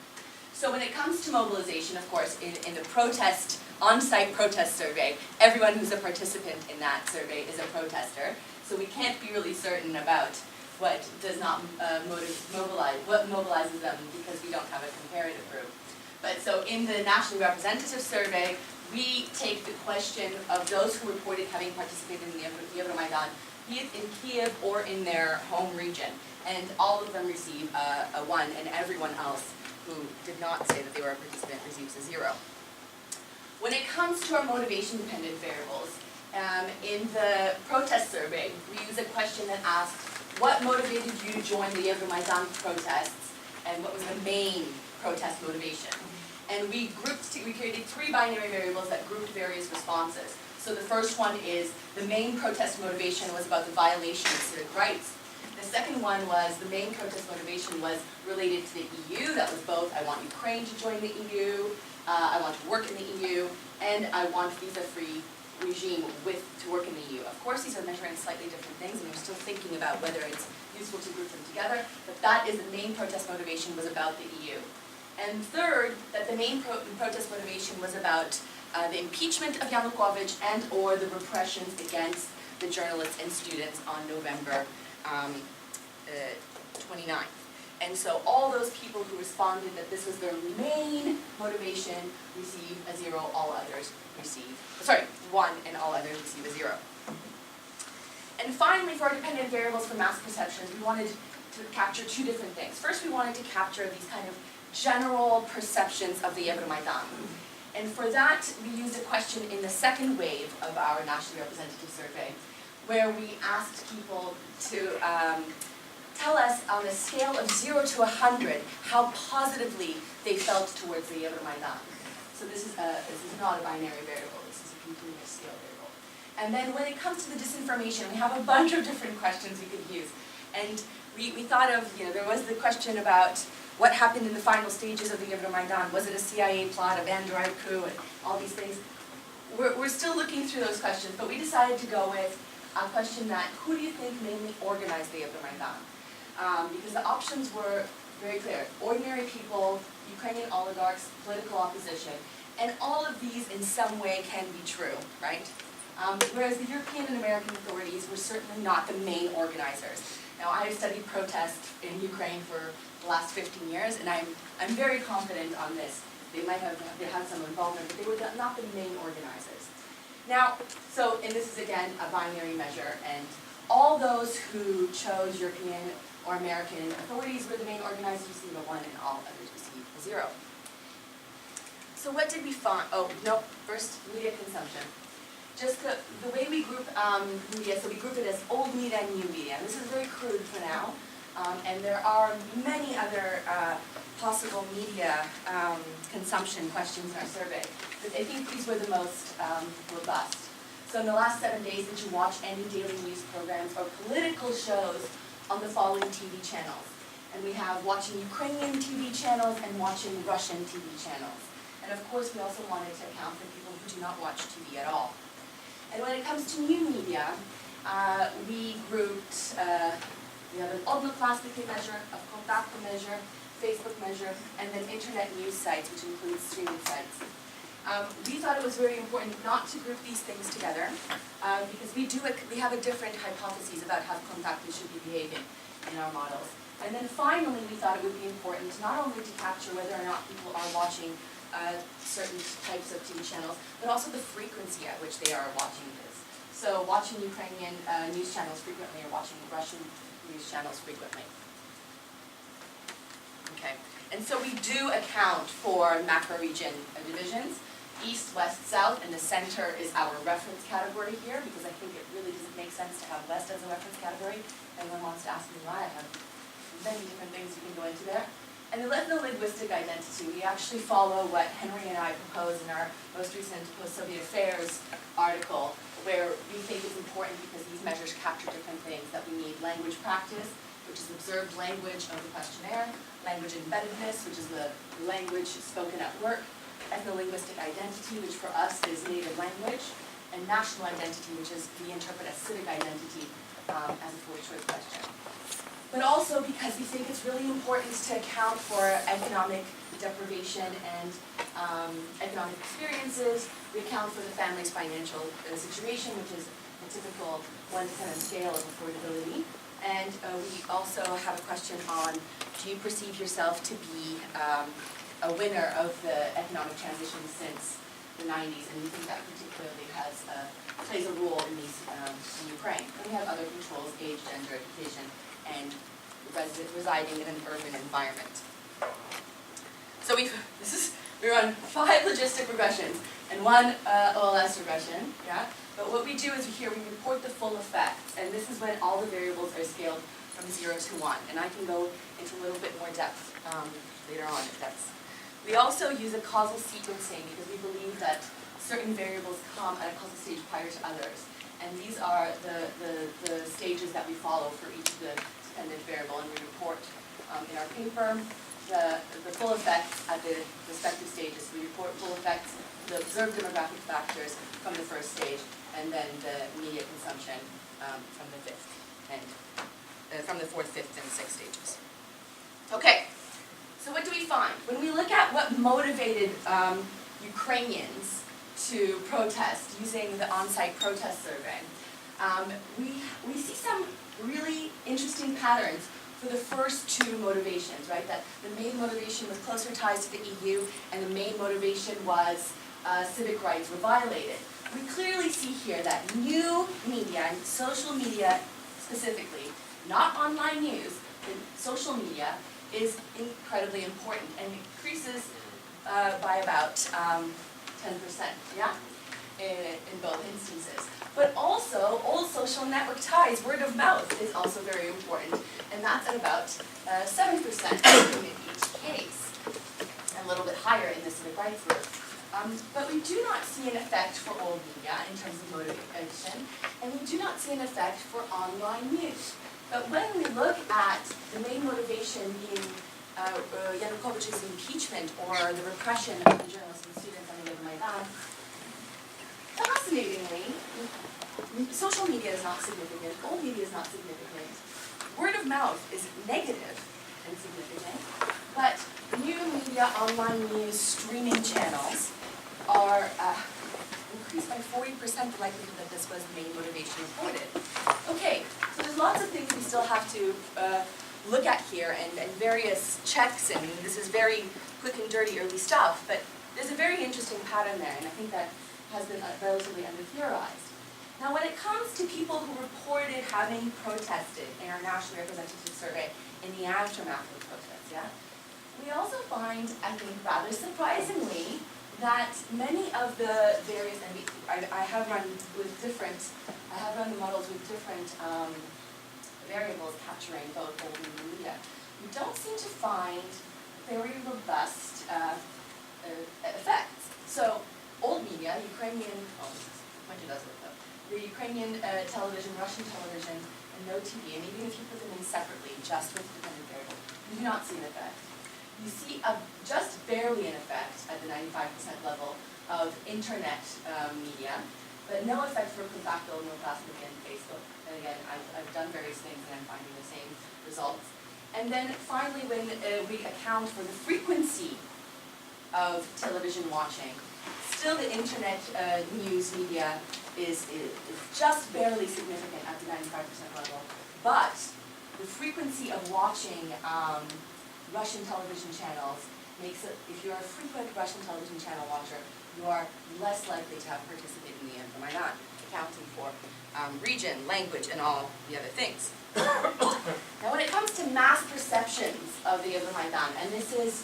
So when it comes to mobilization, of course, in the protest, on-site protest survey, everyone who's a participant in that survey is a protester. So we can't be really certain about what does not what mobilizes them, because we don't have a comparative group. But so in the nationally representative survey, we take the question of those who reported having participated in the Euromaidan, be it in Kiev or in their home region. And all of them receive a 1, and everyone else who did not say that they were a participant receives a 0. When it comes to our motivation-dependent variables, in the protest survey, we use a question that asks, what motivated you to join the Euromaidan protests, and what was the main protest motivation? And we created 3 binary variables that grouped various responses. So the first one is the main protest motivation was about the violation of civic rights. The second one was the main protest motivation was related to the EU. That was both, I want Ukraine to join the EU, I want to work in the EU, and I want visa-free regime to work in the EU. Of course, these are measuring slightly different things, and we're still thinking about whether it's useful to group them together, but that is the main protest motivation was about the EU. And third, that the main protest motivation was about the impeachment of Yanukovych and or the repressions against the journalists and students on November 29th. And so all those people who responded that this was their main motivation receive a 0, all others receive, 1 and all others receive a 0. And finally, for our dependent variables for mass perceptions, we wanted to capture 2 different things. First, we wanted to capture these kind of general perceptions of the Euromaidan. And for that, we used a question in the second wave of our nationally representative survey, where we asked people to tell us on a scale of 0 to 100 how positively they felt towards the Euromaidan. So this is not a binary variable, this is a continuous scale variable. And then when it comes to the disinformation, we have a bunch of different questions we could use. And we thought of, there was the question about what happened in the final stages of the Euromaidan. Was it a CIA plot, a Van Dijk coup, and all these things? We're still looking through those questions, but we decided to go with a question that, who do you think mainly organized the Euromaidan? Because the options were very clear. Ordinary people, Ukrainian oligarchs, political opposition, and all of these in some way can be true, right? Whereas the European and American authorities were certainly not the main organizers. Now, I have studied protest in Ukraine for the last 15 years, and I'm very confident on this. They had some involvement, but they were not the main organizers. Now, and this is again a binary measure, and all those who chose European or American authorities were the main organizers, receive a 1, and all others receive a 0. So what did we find? First, media consumption. Just the way we group media, so we group it as old media and new media. This is very crude for now, and there are many other possible media consumption questions in our survey, but I think these were the most robust. So in the last 7 days, did you watch any daily news programs or political shows on the following TV channels? And we have watching Ukrainian TV channels and watching Russian TV channels. And of course, we also wanted to account for people who do not watch TV at all. And when it comes to new media, we grouped, we have an Olga measure, a Contact measure, Facebook measure, and then internet news sites, which includes streaming sites. We thought it was very important not to group these things together, because we have a different hypotheses about how Contact should be behaving in our models. And then finally, we thought it would be important not only to capture whether or not people are watching certain types of TV channels, but also the frequency at which they are watching this. So watching Ukrainian news channels frequently or watching Russian news channels frequently. Okay, and so we do account for macro-region divisions. East, west, south, and the center is our reference category here, because I think it really doesn't make sense to have west as a reference category. If anyone wants to ask me why, I have many different things you can go into there. And the ethno-linguistic identity, we actually follow what Henry and I proposed in our most recent Post-Soviet Affairs article, where we think it's important because these measures capture different things, that we need language practice, which is observed language of the questionnaire, language embeddedness, which is the language spoken at work, ethno-linguistic identity, which for us is native language, and national identity, which is we interpret as civic identity as a fourth choice question. but also because we think it's really important to account for economic deprivation and economic experiences. We account for the family's financial situation, which is a typical 1-to-10 scale of affordability. And we also have a question on, do you perceive yourself to be a winner of the economic transition since the 90s? And we think that particularly plays a role in Ukraine. And we have other controls: age, gender, education, and residing in an urban environment. So we run 5 logistic regressions and 1 OLS regression, yeah? But what we do is here we report the full effects, and this is when all the variables are scaled from 0 to 1. And I can go into a little bit more depth later on if that's. We also use a causal sequencing because we believe that certain variables come at a causal stage prior to others. And these are the stages that we follow for each of the dependent variable, and we report in our paper the full effects at the respective stages. We report full effects, the observed demographic factors from the first stage, and then the media consumption from the 5th and from the 4th, 5th, and 6th stages. Okay, so what do we find? When we look at what motivated Ukrainians to protest using the on-site protest survey, we see some really interesting patterns for the first 2 motivations, right? That the main motivation was closer ties to the EU, and the main motivation was civic rights were violated. We clearly see here that new media, and social media specifically, not online news, but social media, is incredibly important and increases by about 10%, yeah, in both instances. But also, old social network ties, word of mouth, is also very important, and that's at about 7% in each case, and a little bit higher in the civic rights group. But we do not see an effect for old media in terms of motivation, and we do not see an effect for online news. But when we look at the main motivation being Yanukovych's impeachment or the repression of the journalists and students on the Euromaidan, fascinatingly, social media is not significant, old media is not significant, word of mouth is negative and significant, but new media, online news, streaming channels are increased by 40% the likelihood that this was the main motivation reported. Okay, so there's lots of things we still have to look at here and various checks, and this is very quick and dirty early stuff, but there's a very interesting pattern there, and I think that has been relatively under-theorized. Now, when it comes to people who reported having protested in our nationally representative survey in the aftermath of the protests, yeah, we also find, I think, rather surprisingly, that many of the various, and I have run the models with different variables capturing both old and new media. We don't seem to find very robust effects. So, old media, Ukrainian, the Ukrainian television, Russian television, and no TV, and even if you put them in separately, just with dependent variable, you do not see an effect. You see just barely an effect at the 95% level of internet media, but no effect for Contacto, no Plasmic, and Facebook. And again, I've done various things and I'm finding the same results. And then finally, when we account for the frequency of television watching, still the internet news media is just barely significant at the 95% level, but the frequency of watching Russian television channels makes it, if you're a frequent Russian television channel watcher, you are less likely to have participated in the Euromaidan, accounting for region, language, and all the other things. Now, when it comes to mass perceptions of the Euromaidan, and this is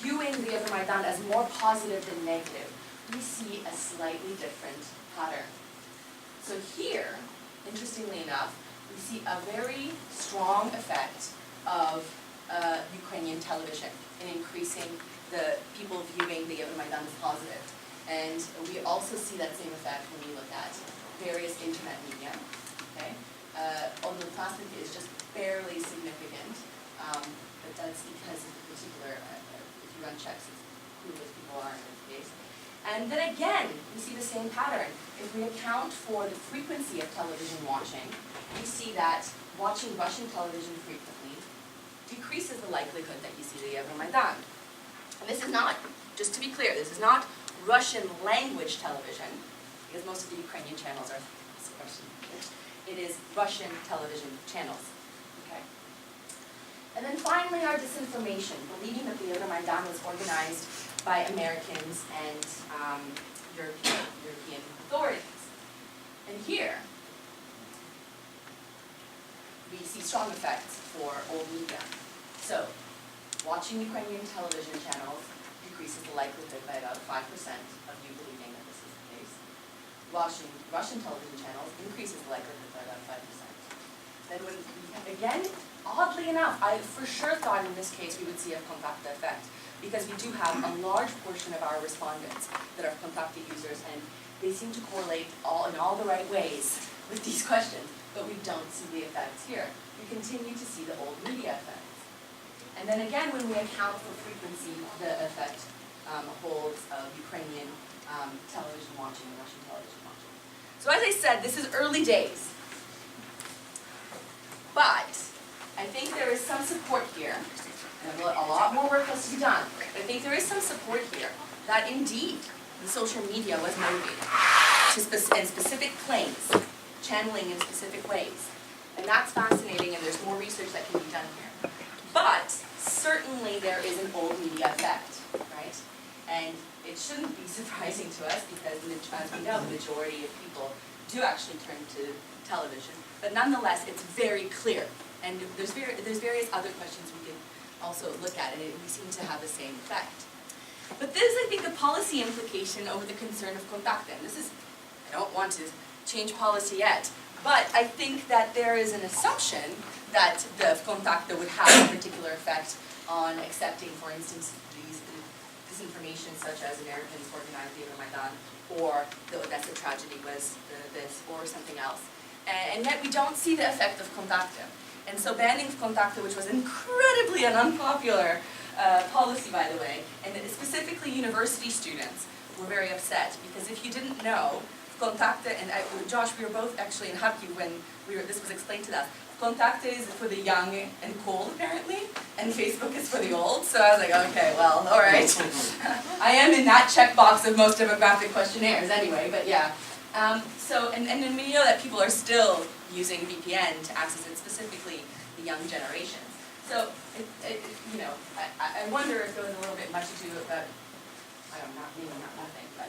viewing the Euromaidan as more positive than negative, we see a slightly different pattern. So here, interestingly enough, we see a very strong effect of Ukrainian television in increasing the people viewing the Euromaidan as positive. And we also see that same effect when we look at various internet media. Okay? Although plastic is just barely significant, but that's because of the particular, if you run checks, it's who those people are in this case. And then again, we see the same pattern. If we account for the frequency of television watching, we see that watching Russian television frequently decreases the likelihood that you see the Euromaidan. And this is not, just to be clear, this is not Russian language television, because most of the Ukrainian channels are Russian language. It is Russian television channels. Okay. And then finally, our disinformation, believing that the Euromaidan was organized by Americans and European authorities. And here, we see strong effects for old media. So, watching Ukrainian television channels decreases the likelihood by about 5% of you believing that this is the case. Watching Russian television channels increases the likelihood by about 5%. Then when, again, oddly enough, I for sure thought in this case we would see a compacta effect, because we do have a large portion of our respondents that are compacta users, and they seem to correlate in all the right ways with these questions, but we don't see the effects here. We continue to see the old media effects. And then again, when we account for frequency, the effect holds of Ukrainian television watching and Russian television watching. So as I said, this is early days. But I think there is some support here, and a lot more work has to be done, but I think there is some support here that indeed the social media was motivated and specific claims, channeling in specific ways. And that's fascinating, and there's more research that can be done here. But certainly there is an old media effect, right? And it shouldn't be surprising to us because, as we know, the majority of people do actually turn to television. But nonetheless, it's very clear. And there's various other questions we can also look at, and we seem to have the same effect. But this is, I think, a policy implication over the concern of contacta. And this is, I don't want to change policy yet, but I think that there is an assumption that the contacta would have a particular effect on accepting, for instance, disinformation such as Americans organized the Euromaidan, or the Odessa tragedy was this, or something else. And yet we don't see the effect of contacta. And so banning contacta, which was incredibly an unpopular policy, by the way, and specifically university students were very upset, because if you didn't know, contacta, and Josh, we were both actually in Kharkiv when this was explained to us. Contacta is for the young and cool, apparently, and Facebook is for the old. So I was like, okay, well, all right. I am in that checkbox of most demographic questionnaires anyway, but yeah. And we know that people are still using VPN to access it, specifically the young generations. So, I wonder if there was a little bit much to do about, I don't know, maybe not nothing, but.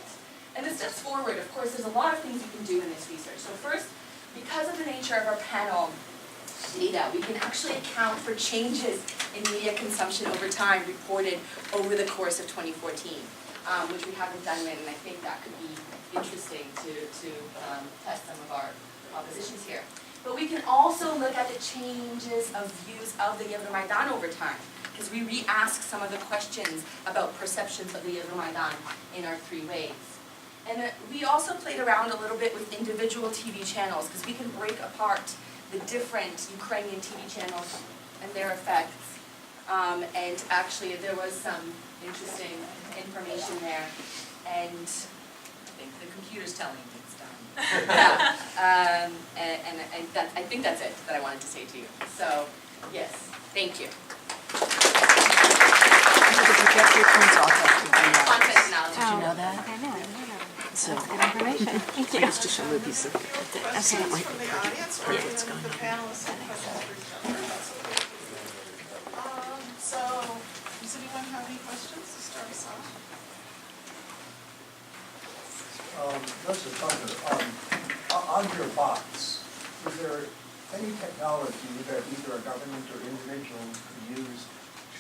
And the steps forward, of course, there's a lot of things you can do in this research. So first, because of the nature of our panel data, we can actually account for changes in media consumption over time reported over the course of 2014, which we haven't done yet, and I think that could be interesting to test some of our propositions here. But we can also look at the changes of views of the Euromaidan over time, because we re-ask some of the questions about perceptions of the Euromaidan in our 3 ways. And we also played around a little bit with individual TV channels, because we can break apart the different Ukrainian TV channels and their effects. And actually there was some interesting information there, and I think the computer's telling me it's done. Yeah. And I think that's it that I wanted to say to you. So, yes, thank you. Content analysis.
Did you know that?
I know.
So, good information. Thank you.
It's just a little piece of questions from the audience, or even the panelists have questions for each other. That's okay. So, does anyone have any questions to start us off?
Joseph Tucker, on your box, is there any technology that either a government or individual can use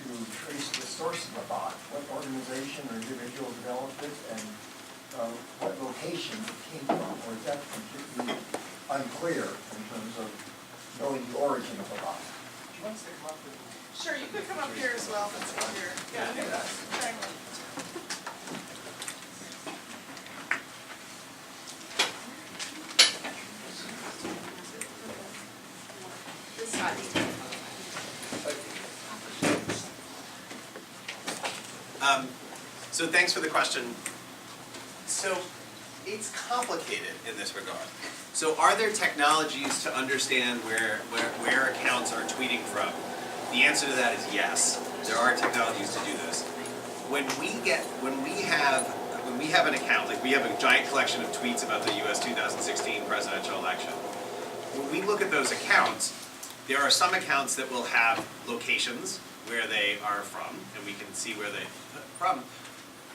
to trace the source of the bot? What organization or individual developed it, and what location it came from? Or is that completely unclear in terms of knowing the origin of the bot? Do you want to come up with?
Sure, you could come up here as well, if it's easier. Yeah, okay.
So thanks for the question. So it's complicated in this regard. So are there technologies to understand where accounts are tweeting from? The answer to that is yes. There are technologies to do this. When we have an account, like we have a giant collection of tweets about the US 2016 presidential election. When we look at those accounts, there are some accounts that will have locations where they are from, and we can see where they're from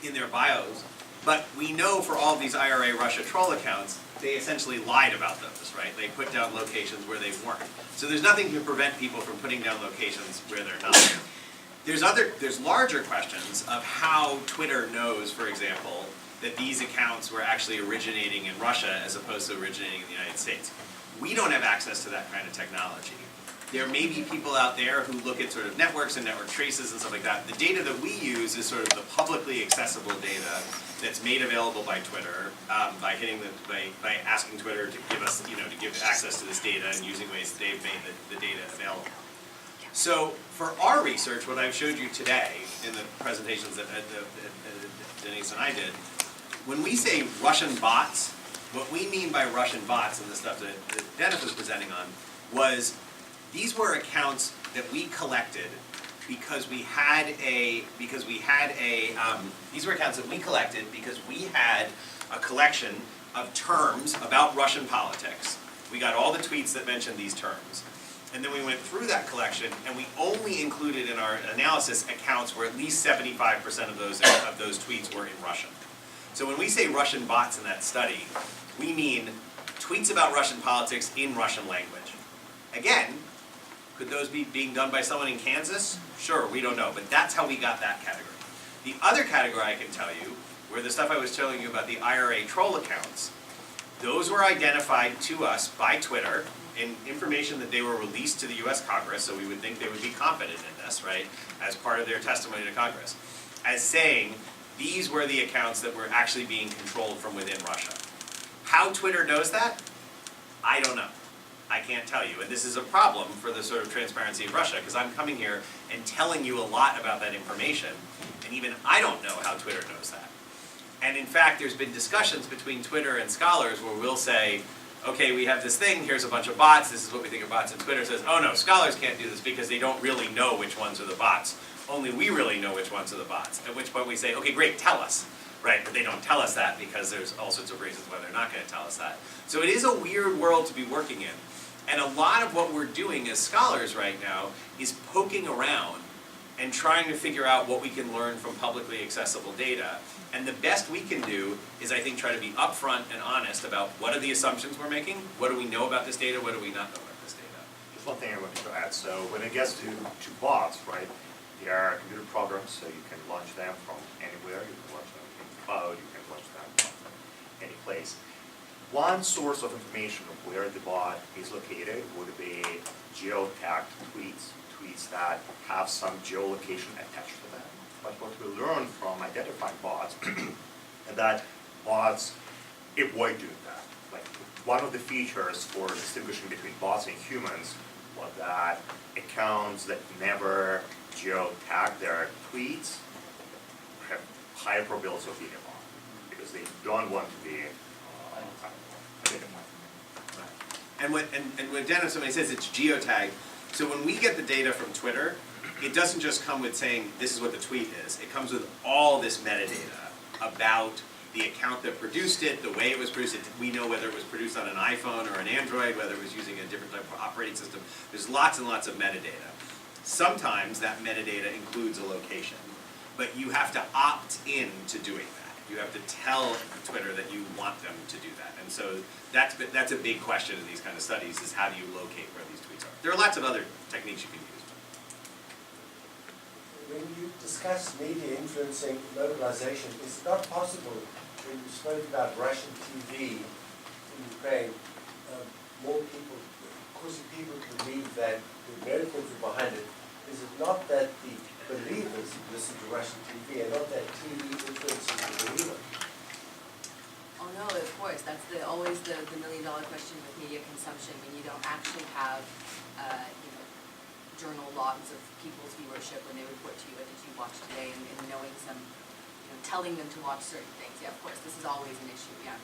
in their bios. But we know for all these IRA Russia troll accounts, they essentially lied about those, right? They put down locations where they weren't. So there's nothing to prevent people from putting down locations where they're not. There's larger questions of how Twitter knows, for example, that these accounts were actually originating in Russia as opposed to originating in the United States. We don't have access to that kind of technology. There may be people out there who look at sort of networks and network traces and stuff like that. The data that we use is sort of the publicly accessible data that's made available by Twitter, by asking Twitter to give us, to give access to this data and using ways that they've made the data available. So for our research, what I've showed you today in the presentations that Denise and I did, when we say Russian bots, what we mean by Russian bots and the stuff that Dennis was presenting on was these were accounts that we collected because we had these were accounts that we collected because we had a collection of terms about Russian politics. We got all the tweets that mentioned these terms. And then we went through that collection, and we only included in our analysis accounts where at least 75% of those tweets were in Russian. So when we say Russian bots in that study, we mean tweets about Russian politics in Russian language. Again, could those be being done by someone in Kansas? Sure, we don't know, but that's how we got that category. The other category I can tell you, where the stuff I was telling you about the IRA troll accounts, those were identified to us by Twitter in information that they were released to the US Congress, so we would think they would be confident in this, right, as part of their testimony to Congress, as saying these were the accounts that were actually being controlled from within Russia. How Twitter knows that? I don't know. I can't tell you, and this is a problem for the sort of transparency of Russia, because I'm coming here and telling you a lot about that information, and even I don't know how Twitter knows that. And in fact, there's been discussions between Twitter and scholars where we'll say, okay, we have this thing, here's a bunch of bots, this is what we think of bots, and Twitter says, oh no, scholars can't do this because they don't really know which ones are the bots. Only we really know which ones are the bots. At which point we say, okay, great, tell us. Right, but they don't tell us that because there's all sorts of reasons why they're not going to tell us that. So it is a weird world to be working in. And a lot of what we're doing as scholars right now is poking around and trying to figure out what we can learn from publicly accessible data. And the best we can do is, I think, try to be upfront and honest about what are the assumptions we're making, what do we know about this data, what do we not know about this data.
Just one thing I wanted to add. So when it gets to bots, right, they are computer programs, so you can launch them from anywhere. You can launch them in the cloud, you can launch them from any place. One source of information of where the bot is located would be geotagged tweets that have some geolocation attached to them. But what we learn from identifying bots is that bots avoid doing that. Like one of the features for distinguishing between bots and humans was that accounts that never geotag their tweets have higher probability of being a bot because they don't want to be identified.
And when Dennis, somebody says it's geotagged, so when we get the data from Twitter, it doesn't just come with saying this is what the tweet is. It comes with all this metadata about the account that produced it, the way it was produced. We know whether it was produced on an iPhone or an Android, whether it was using a different type of operating system. There's lots and lots of metadata. Sometimes that metadata includes a location, but you have to opt in to doing that. You have to tell Twitter that you want them to do that. And so that's a big question in these kind of studies, is how do you locate where these tweets are. There are lots of other techniques you can use.
When you discuss media influencing mobilization, is it not possible, when you spoke about Russian TV in Ukraine, more people, causing people to believe that the Americans are behind it, is it not that the believers listen to Russian TV and not that TV influences the believer?
Oh no, of course, that's always the million-dollar question with media consumption when you don't actually have, journal logs of people's viewership when they report to you, what did you watch today, and knowing some, telling them to watch certain things. Yeah, of course, this is always an issue, yeah.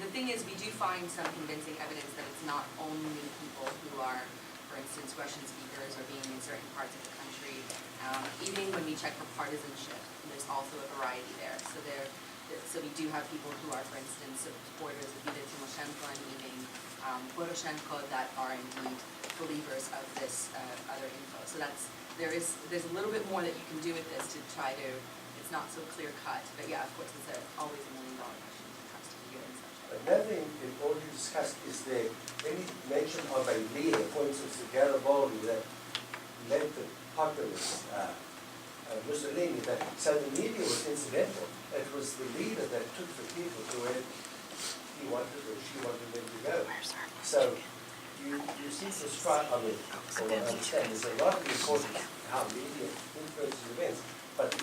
The thing is, we do find some convincing evidence that it's not only people who are, for for instance, Russian speakers are being in certain parts of the country. Even when we check for partisanship, there's also a variety there. So we do have people who are, for instance, supporters of either Tymoshenko and even Poroshenko that are indeed believers of this other info. So there's a little bit more that you can do with this to try to, it's not so clear cut, but yeah, of course, it's always $1 million question when it comes to the UN subject.
Another thing in order to discuss is there any mention of a leader, for instance, Garibaldi, that led the populace, Mussolini, so the media was incidental. It was the leader that took the people to where he wanted or she wanted them to go. So you seem to strike, I mean, or I understand, there's a lot of importance how media influences events, but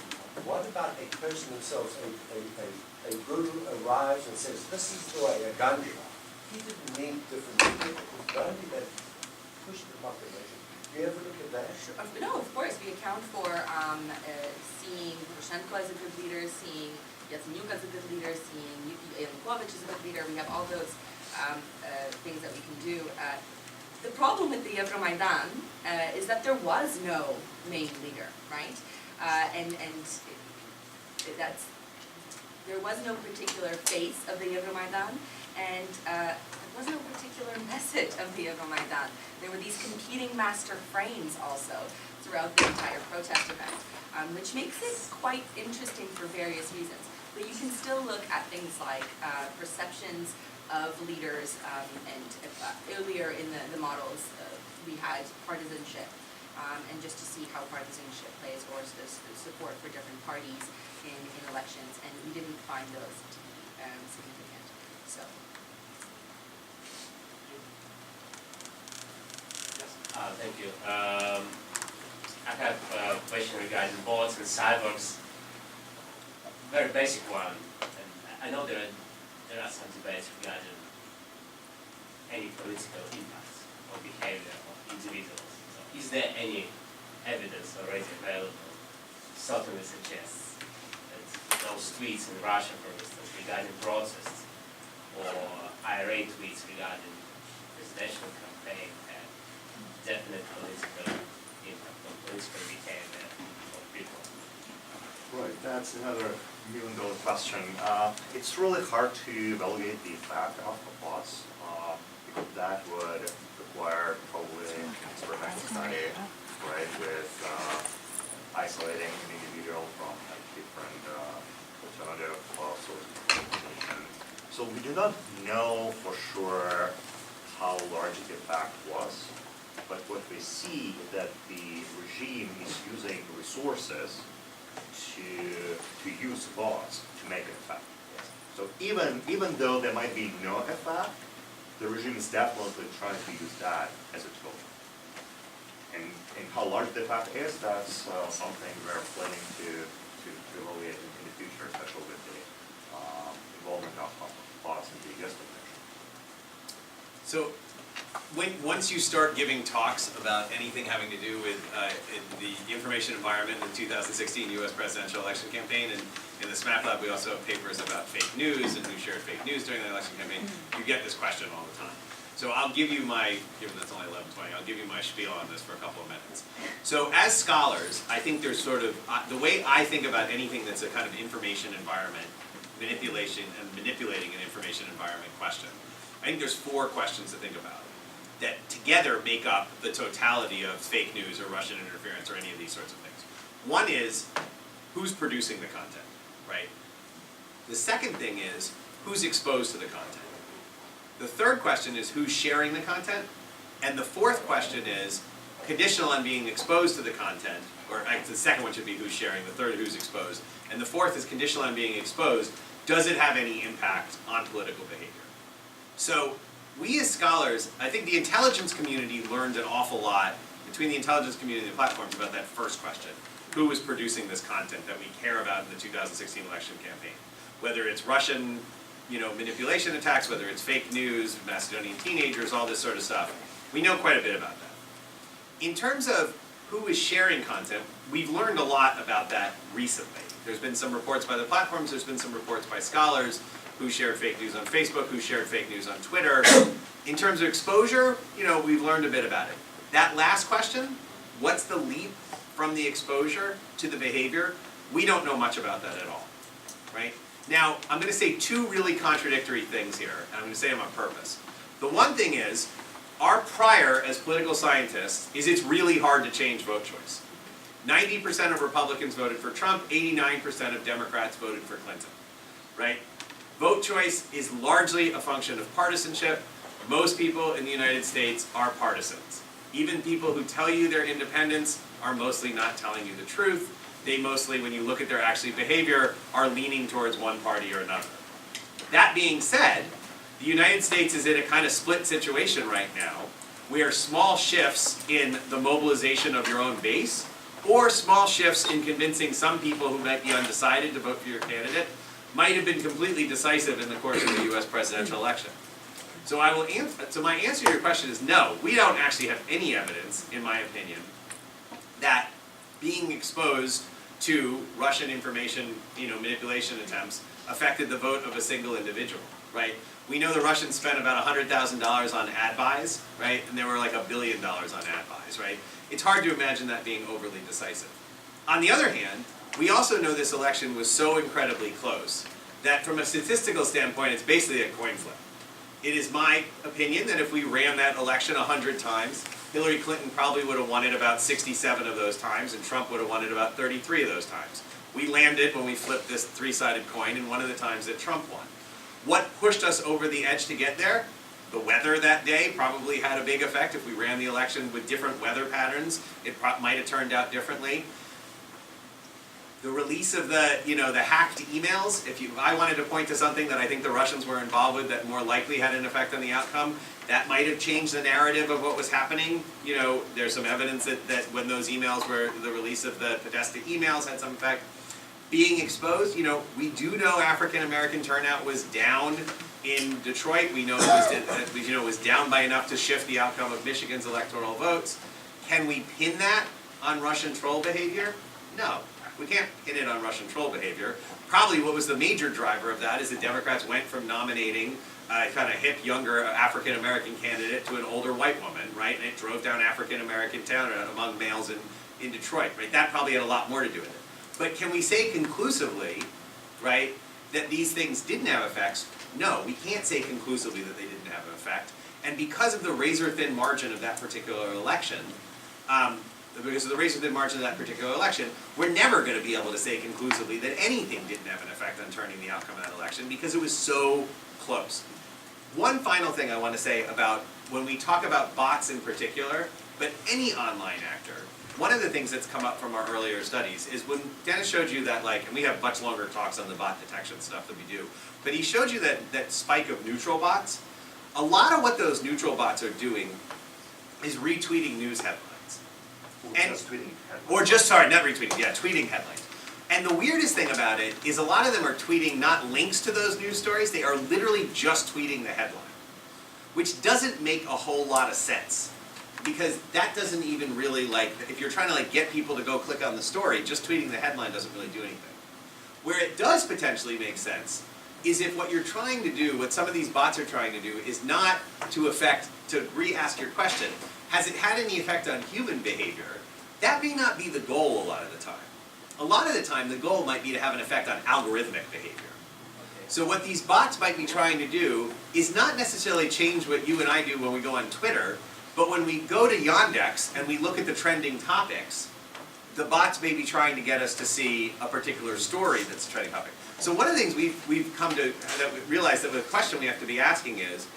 what about a person themselves, a guru arrives and says, this is the way, a Gandhi. He didn't need different people, it was Gandhi that pushed the population. Do you ever look at that?
No, of course, we account for seeing Poroshenko as a good leader, seeing Yatsenyuk as a good leader, seeing Yanukovych as a good leader. We have all those things that we can do. The problem with the Euromaidan is that there was no main leader, right? There was no particular face of the Euromaidan, and there was no particular message of the Euromaidan. There were these competing master frames also throughout the entire protest event, which makes it quite interesting for various reasons. But you can still look at things like perceptions of leaders, and earlier in the models we had partisanship, and just to see how partisanship plays, or the support for different parties in elections, and we didn't find those to be significant. So.
Thank you. I have a question regarding bots and cyborgs. Very basic one. And I know there are some debates regarding any political impacts or behavior of individuals. So is there any evidence already available certainly suggests that those tweets in Russia, for instance, regarding protests, or irate tweets regarding presidential campaign had definite political impact on political behavior of people?
Right, that's another $1 million question. It's really hard to evaluate the effect of the bots, because that would require probably an experimental study, right, with isolating an individual from different alternative sources of information. So we do not know for sure how large the effect was, but what we see is that the regime is using resources to use bots to make an effect. So even though there might be no effect, the regime is definitely trying to use that as a tool. And how large the effect is, that's something we're planning to evaluate in the future, especially with the involvement of bots in the US population.
So once you start giving talks about anything having to do with the information environment in the 2016 U.S. presidential election campaign, and in the SMAP lab we also have papers about fake news and who shared fake news during the election campaign, you get this question all the time. So I'll give you my, given that's only 11:20, I'll give you my spiel on this for a couple of minutes. So as scholars, I think there's sort of, the way I think about anything that's a kind of information environment, manipulation and manipulating an information environment question, I think there's 4 questions to think about that together make up the totality of fake news or Russian interference or any of these sorts of things. One is, who's producing the content, right? The second thing is, who's exposed to the content? The third question is, who's sharing the content? And the fourth question is, conditional on being exposed to the content, or the second one should be who's sharing, the third who's exposed, and the fourth is conditional on being exposed, does it have any impact on political behavior? So, we as scholars, I think the intelligence community learned an awful lot between the intelligence community and the platforms about that first question. Who is producing this content that we care about in the 2016 election campaign? Whether it's Russian, manipulation attacks, whether it's fake news, Macedonian teenagers, all this sort of stuff. We know quite a bit about that. In terms of who is sharing content, we've learned a lot about that recently. There's been some reports by the platforms, there's been some reports by scholars, who shared fake news on Facebook, who shared fake news on Twitter. In terms of exposure, we've learned a bit about it. That last question, what's the leap from the exposure to the behavior? We don't know much about that at all, right? Now, I'm going to say two really contradictory things here, and I'm going to say them on purpose. The one thing is, our prior as political scientists is it's really hard to change vote choice. 90% of Republicans voted for Trump, 89% of Democrats voted for Clinton, right? Vote choice is largely a function of partisanship. Most people in the United States are partisans. Even people who tell you they're independents are mostly not telling you the truth. They mostly, when you look at their actual behavior, are leaning towards one party or another. That being said, the United States is in a kind of split situation right now, where small shifts in the mobilization of your own base, or small shifts in convincing some people who might be undecided to vote for your candidate, might have been completely decisive in the course of the US presidential election. So my answer to your question is no, we don't actually have any evidence, in my opinion, that being exposed to Russian information, manipulation attempts affected the vote of a single individual, right? We know the Russians spent about $100,000 on ad buys, right? And there were like $1 billion on ad buys, right? It's hard to imagine that being overly decisive. On the other hand, we also know this election was so incredibly close that from a statistical standpoint, it's basically a coin flip. It is my opinion that if we ran that election 100 times, Hillary Clinton probably would have won it about 67 of those times, and Trump would have won it about 33 of those times. We landed when we flipped this three-sided coin in one of the times that Trump won. What pushed us over the edge to get there? The weather that day probably had a big effect. If we ran the election with different weather patterns, it might have turned out differently. The release of the hacked emails, I wanted to point to something that I think the Russians were involved with that more likely had an effect on the outcome, that might have changed the narrative of what was happening. There's some evidence that when those emails were, the release of the Podesta emails had some effect. Being exposed, we do know African American turnout was down in Detroit. We know it was down by enough to shift the outcome of Michigan's electoral votes. Can we pin that on Russian troll behavior? No. We can't pin it on Russian troll behavior. Probably what was the major driver of that is the Democrats went from nominating a kind of hip, younger African-American candidate to an older white woman, right? And it drove down African-American turnout among males in Detroit, right? That probably had a lot more to do with it. But can we say conclusively, right, that these things didn't have effects? No, we can't say conclusively that they didn't have an effect. And because of the razor-thin margin of that particular election, we're never going to be able to say conclusively that anything didn't have an effect on turning the outcome of that election because it was so close. One final thing I want to say about when we talk about bots in particular, but any online actor, one of the things that's come up from our earlier studies is when Dennis showed you that, and we have much longer talks on the bot detection stuff that we do, but he showed you that spike of neutral bots. A lot of what those neutral bots are doing is retweeting news headlines. Tweeting headlines. And the weirdest thing about it is a lot of them are tweeting not links to those news stories, they are literally just tweeting the headline, which doesn't make a whole lot of sense. Because that doesn't even really, if you're trying to get people to go click on the story, just tweeting the headline doesn't really do anything. Where it does potentially make sense is if what you're trying to do, what some of these bots are trying to do, is not to re-ask your question, has it had any effect on human behavior? That may not be the goal a lot of the time. A lot of the time, the goal might be to have an effect on algorithmic behavior. So what these bots might be trying to do is not necessarily change what you and I do when we go on Twitter, but when we go to Yandex and we look at the trending topics, the bots may be trying to get us to see a particular story that's a trending topic. So one of the things we've come to realize that the question we have to be asking is,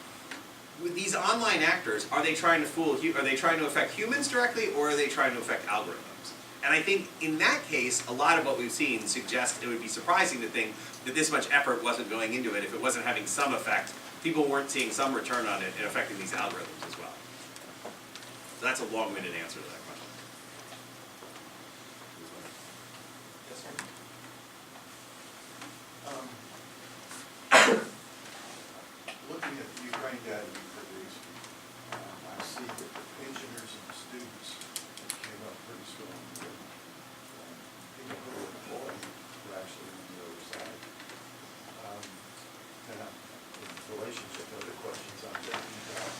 with these online actors, are they trying to affect humans directly, or are they trying to affect algorithms? And I think in that case, a lot of what we've seen suggests it would be surprising to think that this much effort wasn't going into it if it wasn't having some effect. People weren't seeing some return on it and affecting these algorithms as well. So that's a long-winded answer to that question.
Yes, sir. Looking at the Ukraine data you produced, I see that the pensioners and the students came up pretty strong. People who were employed were actually on the other side. And in relationship to other questions I'm thinking about,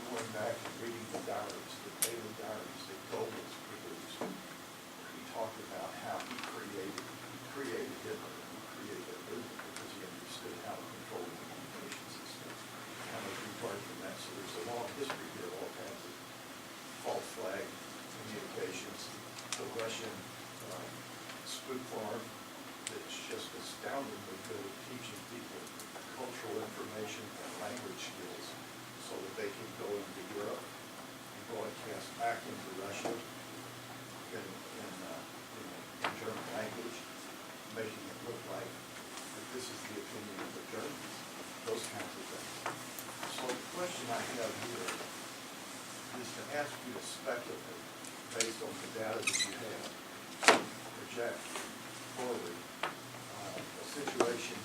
going
back and reading the diaries, the daily diaries that Goebbels produced, he talked about how he created Hitler, and he created a movement because he understood how to control the communication system. How much we learned from that. So there's a long history here, all kinds of false flag communications, the Russian spook farm that's just astoundingly good at teaching people cultural information and language skills so that they can go into Europe and broadcast back into Russia in German language, making it look like that this is the opinion of the Germans, those kinds of things. So the question I have here is to ask you to speculate based on the data that you have, project forward a situation,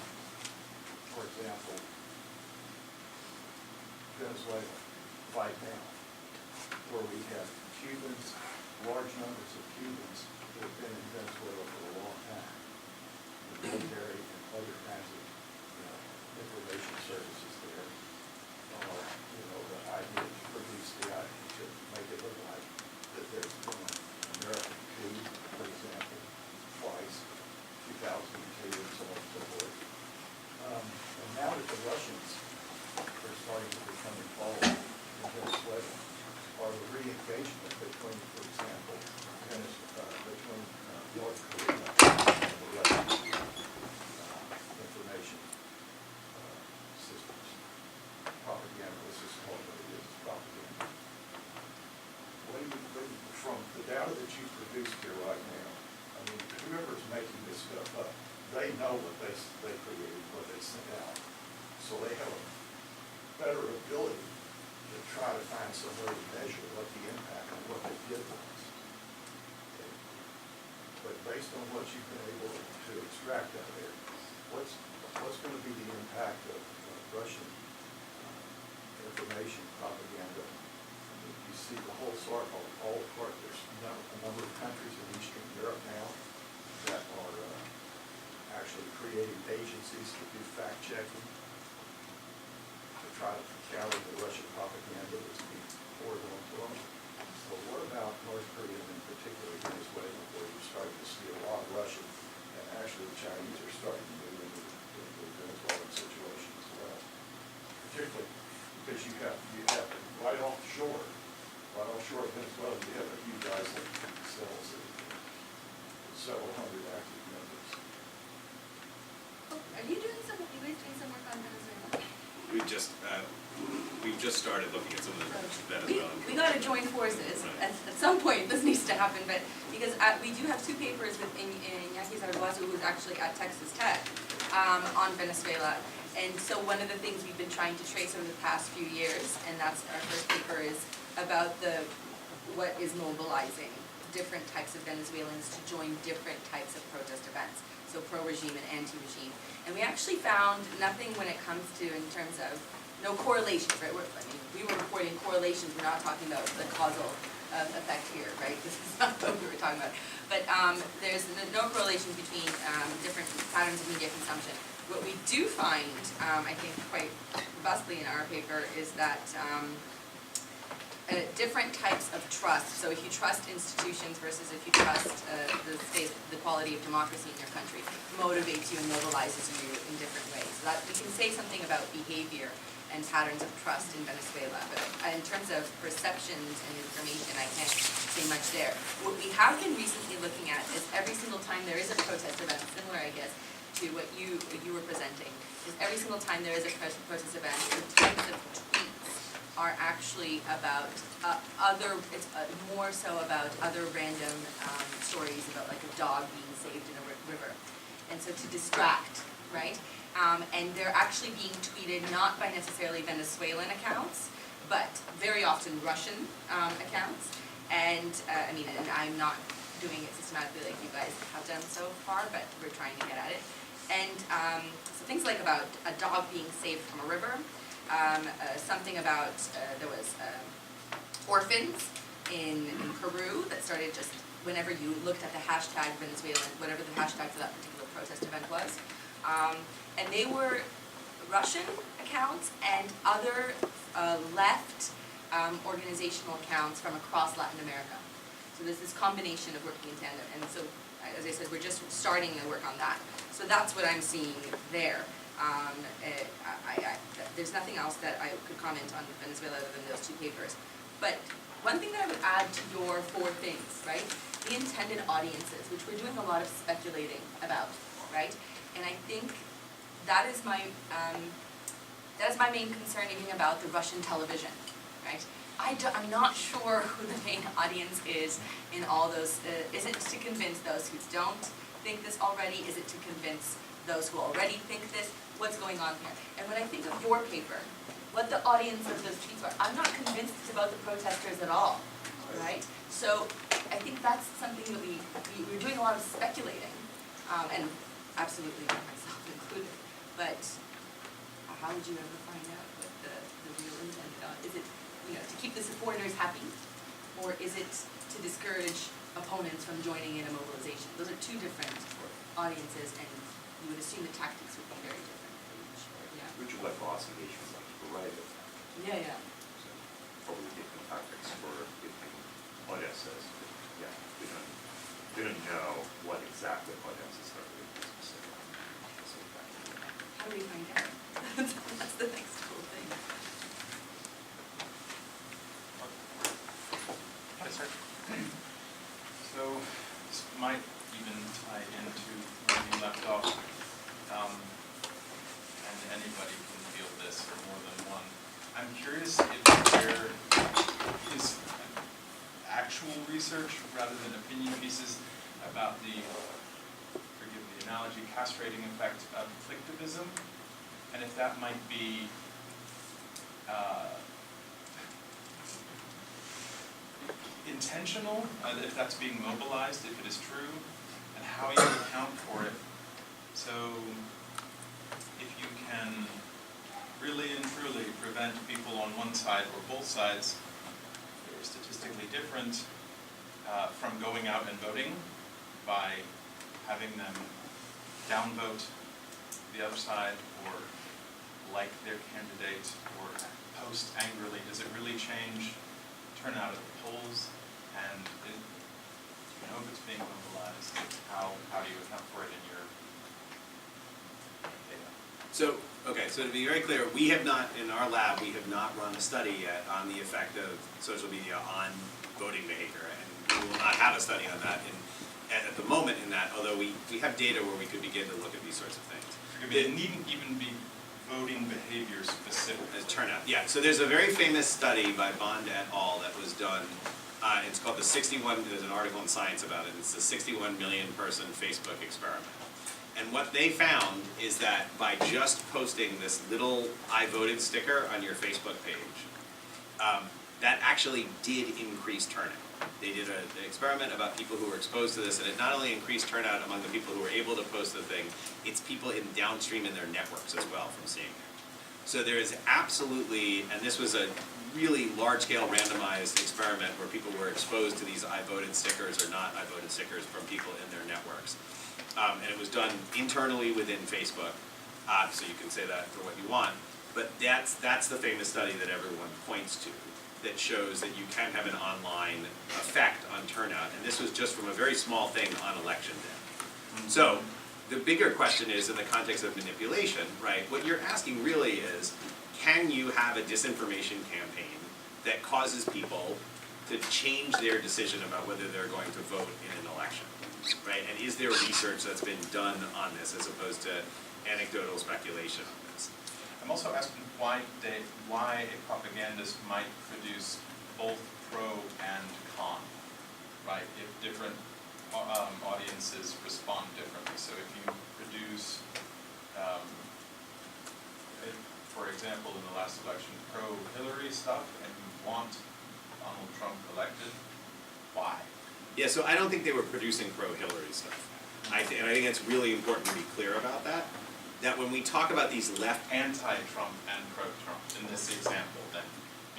for example, Venezuela right now, where we have Cubans, large numbers of Cubans who have been in Venezuela for a long time. The military and other kinds of information services there are, the idea to produce the idea to make it look like that there's been an American coup, for example, twice, 2002 and so on and so forth. And now that the Russians are starting to become involved in Venezuela, or the re-engagement between, for example, between North Korea and the Russian information systems. Propaganda, let's just call it what it is, propaganda. What do you think from the data that you produced here right now? I mean, whoever's making this stuff up, they know what they created, what they sent out. So they have a better ability to try to find some way to measure what the impact of what they did was. Okay. But based on what you've been able to extract out of there, what's going to be the impact of Russian information propaganda? I mean, you see the whole sort of all part. There's a number of countries in Eastern Europe now that are actually creating agencies to do fact-checking to try to counter the Russian propaganda that's being poured onto them. So what about North Korea, and in particular Venezuela, where you're starting to see a lot of Russian, and actually the Chinese are starting to move into the Venezuelan situation as well? Particularly because you have right offshore of Venezuela, you have a huge isolated cells that several hundred active members.
Are you guys doing some work on Venezuela?
We've just started looking at some of the Venezuelan.
We got to join forces.
Right.
At some point, this needs to happen, but because we do have two papers with Iñaki Zaragoza, who's actually at Texas Tech, on Venezuela. And so one of the things we've been trying to trace over the past few years, and that's our first paper, is about what is mobilizing different types of Venezuelans to join different types of protest events, so pro-regime and anti-regime. And we actually found nothing when it comes to, in terms of, no correlations, right? We were reporting correlations, we're not talking about the causal effect here, right? This is not what we were talking about. But there's no correlation between different patterns of media consumption. What we do find, I think quite robustly in our paper, is that different types of trust. So if you trust institutions versus if you trust the state, the quality of democracy in your country, motivates you and mobilizes you in different ways. So that we can say something about behavior and patterns of trust in Venezuela, but in terms of perceptions and information, I can't say much there. What we have been recently looking at is every single time there is a protest event, similar, I guess, to what you were presenting, is every single time there is a protest event, the types of tweets are actually about more so about other random stories about like a dog being saved in a river. And so to distract, right? And they're actually being tweeted not by necessarily Venezuelan accounts, but very often Russian accounts. And and I'm not doing it systematically like you guys have done so far, but we're trying to get at it. And so things like about a dog being saved from a river, something about there was orphans in Peru that started just whenever you looked at the hashtag Venezuelan, whatever the hashtag for that particular protest event was. And they were Russian accounts and other left organizational accounts from across Latin America. So there's this combination of working in tandem, and so, as I said, we're just starting to work on that. So that's what I'm seeing there. There's nothing else that I could comment on Venezuela other than those two papers. But one thing that I would add to your 4 things, right? The intended audiences, which we're doing a lot of speculating about, right? And I think that is my main concern even about the Russian television, right? I'm not sure who the main audience is in all those. Is it to convince those who don't think this already? Is it to convince those who already think this? What's going on here? And when I think of your paper, what the audience of those tweets are, I'm not convinced it's about the protesters at all, right? So I think that's something that we're doing a lot of speculating, and absolutely myself included. But how would you ever find out what the real intent is? Is it, to keep the supporters happy, or is it to discourage opponents from joining in a mobilization? Those are 2 different audiences, and you would assume the tactics would be very different for each. Yeah.
Would you like for us engagement like variety of
Yeah, yeah.
So probably different tactics for different audiences. Yeah, we don't know what exactly audiences are really specific.
How do we find out? That's the next cool thing.
Sir. So this might even tie into where we left off, and anybody can feel this for more than one. I'm curious if there is actual research rather than opinion pieces about the, forgive the analogy, castrating effect of clicktivism, and if that might be intentional, if that's being mobilized, if it is true, and how you account for it. So if you can really and truly prevent people on one side or both sides that are statistically different from going out and voting by having them downvote the other side or like their candidate or post angrily, does it really change turnout at the polls? And if it's being mobilized, how do you account for it in your data?
So, okay, so to be very clear, we have not, in our lab, we have not run a study yet on the effect of social media on voting behavior, and we will not have a study on that at the moment in that, although we have data where we could begin to look at these sorts of things.
It needn't even be voting behavior specific.
As turnout, yeah. So there's a very famous study by Bond et al. That was done. It's called the 61, there's an article in Science about it. It's the 61 million person Facebook experiment. And what they found is that by just posting this little I voted sticker on your Facebook page, that actually did increase turnout. They did an experiment about people who were exposed to this, and it not only increased turnout among the people who were able to post the thing, it's people downstream in their networks as well from seeing it. So there is absolutely, and this was a really large-scale randomized experiment where people were exposed to these I voted stickers or not I voted stickers from people in their networks. And it was done internally within Facebook, so you can say that for what you want. But that's the famous study that everyone points to that shows that you can have an online effect on turnout. And this was just from a very small thing on election day. So the bigger question is, in the context of manipulation, right, what you're asking really is, can you have a disinformation campaign that causes people to change their decision about whether they're going to vote in an election, right? And is there research that's been done on this as opposed to anecdotal speculation on this?
I'm also asking why a propagandist might produce both pro and con, right? If different audiences respond differently. So if you produce, for example, in the last election, pro-Hillary stuff, and you want Donald Trump elected, why?
Yeah, so I don't think they were producing pro-Hillary stuff. And I think it's really important to be clear about that. That when we talk about these left
anti-Trump and pro-Trump in this example, then,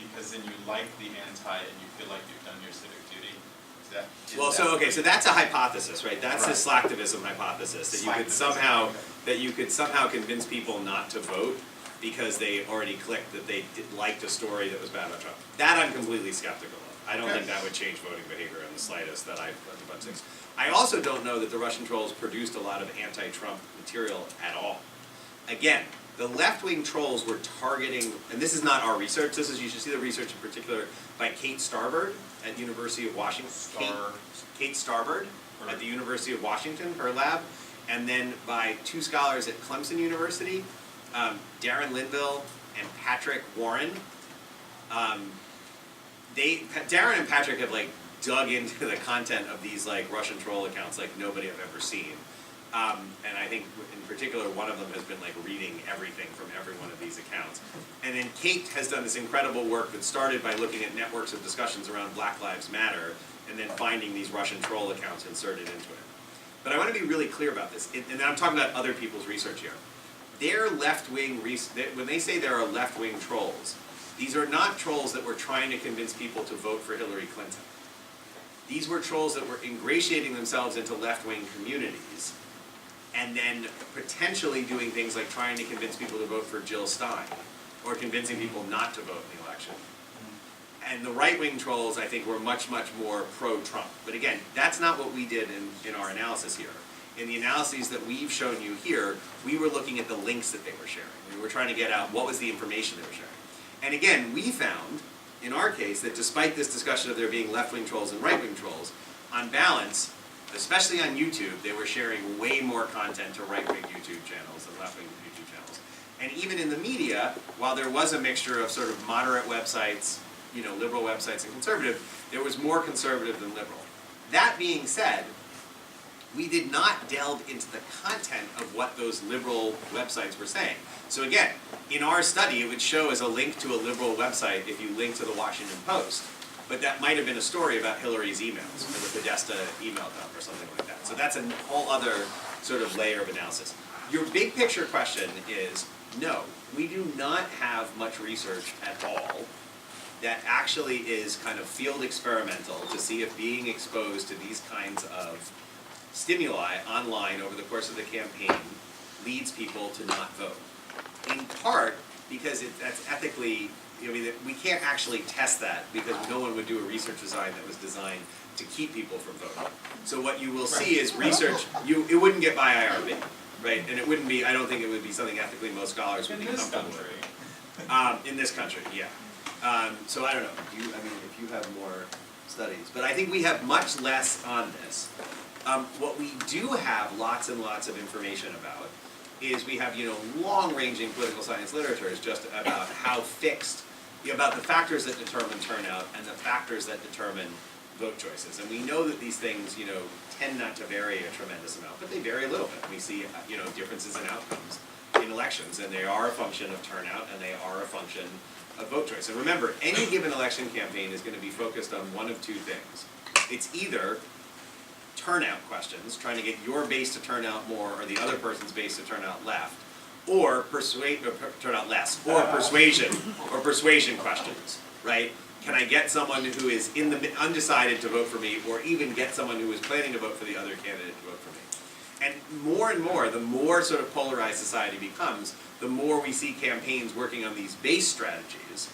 because then you like the anti and you feel like you've done your civic duty.
So that's a hypothesis, right? That's the slacktivism hypothesis that you could somehow convince people not to vote because they already clicked that they liked a story that was bad about Trump. That I'm completely skeptical of. I don't think that would change voting behavior in the slightest, that I've read a bunch of things. I also don't know that the Russian trolls produced a lot of anti-Trump material at all. Again, the left-wing trolls were targeting, and this is not our research, this is, you should see the research in particular by Kate Starbird at University of Washington. Kate Starbird at the University of Washington, her lab, and then by two scholars at Clemson University, Darren Linville and Patrick Warren. Darren and Patrick have like dug into the content of these like Russian troll accounts like nobody I've ever seen. And I think in particular one of them has been like reading everything from every one of these accounts. And then Kate has done this incredible work that started by looking at networks of discussions around Black Lives Matter and then finding these Russian troll accounts inserted into it. But I want to be really clear about this, and I'm talking about other people's research here. Their left-wing, when they say there are left-wing trolls, these are not trolls that were trying to convince people to vote for Hillary Clinton. These were trolls that were ingratiating themselves into left-wing communities and then potentially doing things like trying to convince people to vote for Jill Stein or convincing people not to vote in the election. And the right-wing trolls, I think, were much, much more pro-Trump. But again, that's not what we did in our analysis here. In the analyses that we've shown you here, we were looking at the links that they were sharing. We were trying to get out what was the information they were sharing. And again, we found, in our case, that despite this discussion of there being left-wing trolls and right-wing trolls, on balance, especially on YouTube, they were sharing way more content to right-wing YouTube channels than left-wing YouTube channels. And even in the media, while there was a mixture of sort of moderate websites, you know, liberal websites and conservative, there was more conservative than liberal. That being said, we did not delve into the content of what those liberal websites were saying. So again, in our study, it would show as a link to a liberal website if you link to the Washington Post. But that might have been a story about Hillary's emails, or the Podesta email dump, or something like that. So that's a whole other sort of layer of analysis. Your big picture question is, no, we do not have much research at all that actually is kind of field experimental to see if being exposed to these kinds of stimuli online over the course of the campaign leads people to not vote. In part because that's ethically, I mean, we can't actually test that because no one would do a research design that was designed to keep people from voting. So what you will see is research, it wouldn't get by IRB, right? And it wouldn't be, I don't think it would be something ethically most scholars would be comfortable with. In this country, yeah. So I don't know, if you have more studies. But I think we have much less on this. What we do have lots and lots of information about is we have, long-ranging political science literature is just about how fixed, about the factors that determine turnout and the factors that determine vote choices. And we know that these things, tend not to vary a tremendous amount, but they vary a little bit. We see, differences in outcomes in elections, and they are a function of turnout, and they are a function of vote choice. And remember, any given election campaign is going to be focused on one of two things. It's either turnout questions, trying to get your base to turn out more or the other person's base to turn out left, or turn out less, or persuasion questions, right? Can I get someone who is undecided to vote for me, or even get someone who is planning to vote for the other candidate to vote for me? And more, the more sort of polarized society becomes, the more we see campaigns working on these base strategies,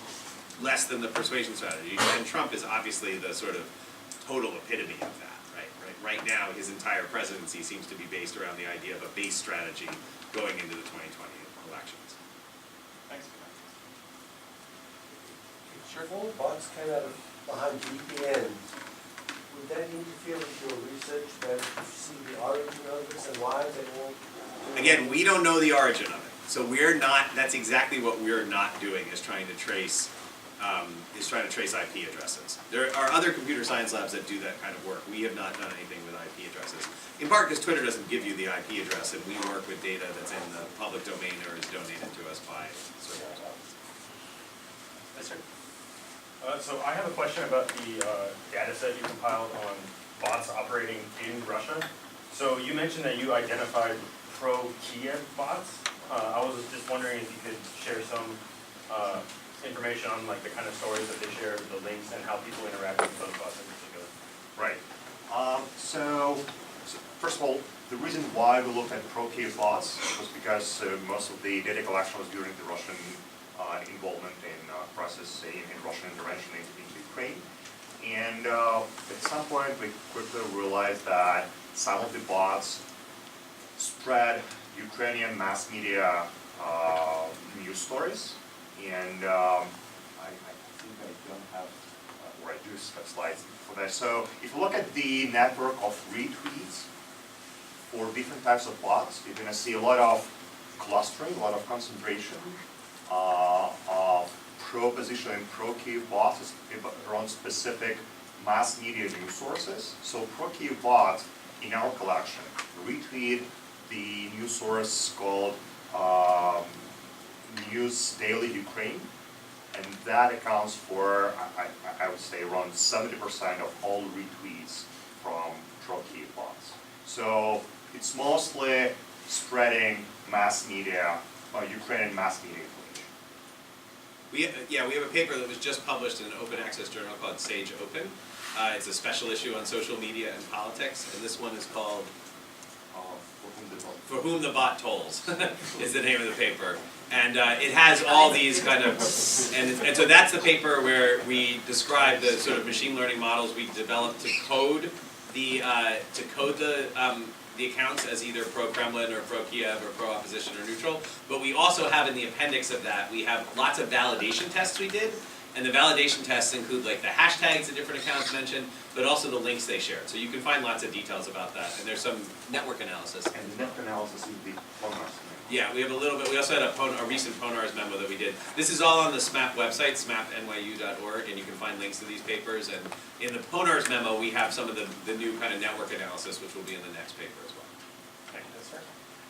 less than the persuasion strategy. And Trump is obviously the sort of total epitome of that. Right now, his entire presidency seems to be based around the idea of a base strategy going into the 2020 elections.
Thanks.
If all bots came out of behind VPNs, would that interfere with your research, maybe to see the origin of this and why they all...
Again, we don't know the origin of it. So that's exactly what we're not doing, is trying to trace IP addresses. There are other computer science labs that do that kind of work. We have not done anything with IP addresses. In part because Twitter doesn't give you the IP address, and we work with data that's in the public domain or is donated to us by servers. Yes, sir.
So I have a question about the data set you compiled on bots operating in Russia. So you mentioned that you identified pro-Kiev bots. I was just wondering if you could share some information on like the kind of stories that they share, the links, and how people interact with those bots in particular.
Right. So So first of all, the reason why we looked at pro-Kiev bots was because most of the data collection was during the Russian involvement in process in Russian intervention into Ukraine. And at some point, we quickly realized that some of the bots spread Ukrainian mass media news stories. And I think I don't have, or I do have slides for that. So if you look at the network of retweets for different types of bots, you're going to see a lot of clustering, a lot of concentration of pro-position and pro-Kiev bots around specific mass media news sources. So pro-Kiev bots in our collection retweet the news source called News Daily Ukraine, and that accounts for, I would say, around 70% of all retweets from pro-Kiev bots. So it's mostly spreading mass media, Ukrainian mass media information.
We have a paper that was just published in an open access journal called Sage Open. It's a special issue on social media and politics, and this one is called For Whom the Bot Tolls is the name of the paper. And it has all these kind of, and so that's the paper where we describe the sort of machine learning models we developed to code the accounts as either pro-Kremlin or pro-Kiev or pro-opposition or neutral. But we also have in the appendix of that, we have lots of validation tests we did. And the validation tests include like the hashtags the different accounts mentioned, but also the links they shared. So you can find lots of details about that. And there's some network analysis.
And the network analysis is the PONARS.
Yeah, we have a little bit. We also had a recent PONARS memo that we did. This is all on the SMAP website, smapnyu.org, and you can find links to these papers. And in the PONARS memo, we have some of the new kind of network analysis, which will be in the next paper as well.
Thank you, sir.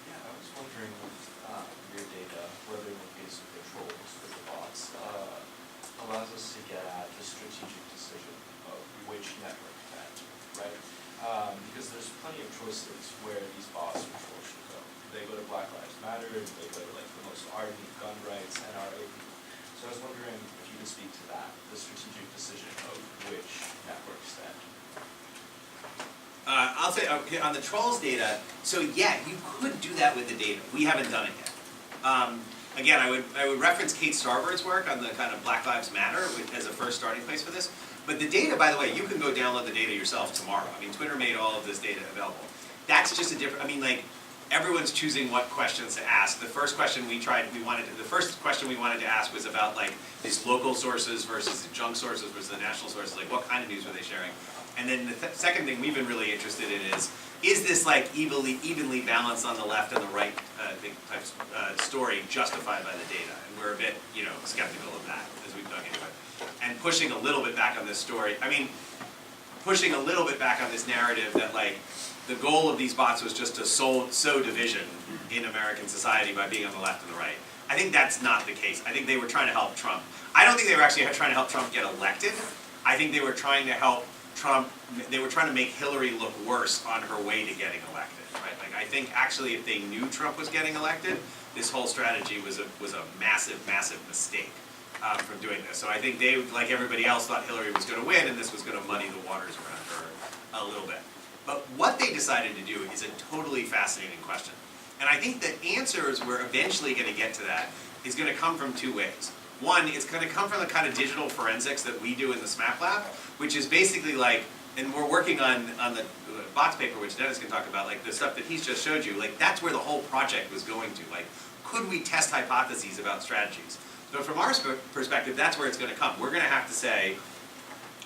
Yeah, I was wondering with your data, whether there be some controls for the bots, allows us to get at the strategic decision of which network to enter, right? Because there's plenty of choices where these bots controls should go. They go to Black Lives Matter, they go to like the most ardent gun rights, NRA people. So I was wondering if you could speak to that, the strategic decision of which networks to enter.
I'll say on the trolls data, so yeah, you could do that with the data. We haven't done it yet. Again, I would reference Kate Starbird's work on the kind of Black Lives Matter as a first starting place for this. But the data, by the way, you can go download the data yourself tomorrow. I mean, Twitter made all of this data available. That's just a different, I mean, like, everyone's choosing what questions to ask. The first question we wanted to ask was about like these local sources versus the junk sources versus the national sources, like what kind of news were they sharing? And then the second thing we've been really interested in is this like evenly balanced on the left and the right story justified by the data? And we're a bit, skeptical of that as we've dug into it. And pushing a little bit back on this story, pushing a little bit back on this narrative that like, the goal of these bots was just to sow division in American society by being on the left and the right. I think that's not the case. I think they were trying to help Trump. I don't think they were actually trying to help Trump get elected. I think they were trying to help Trump, they were trying to make Hillary look worse on her way to getting elected, right? Like I think actually if they knew Trump was getting elected, this whole strategy was a massive, massive mistake from doing this. So I think they, like everybody else, thought Hillary was going to win and this was going to muddy the waters around her a little bit. But what they decided to do is a totally fascinating question. And I think the answers we're eventually going to get to that is going to come from two ways. One, it's going to come from the kind of digital forensics that we do in the SMAP lab, which is basically like, and we're working on the bots paper, which Dennis can talk about, like the stuff that he's just showed you, like that's where the whole project was going to. Like, could we test hypotheses about strategies? So from our perspective, that's where it's going to come. We're going to have to say,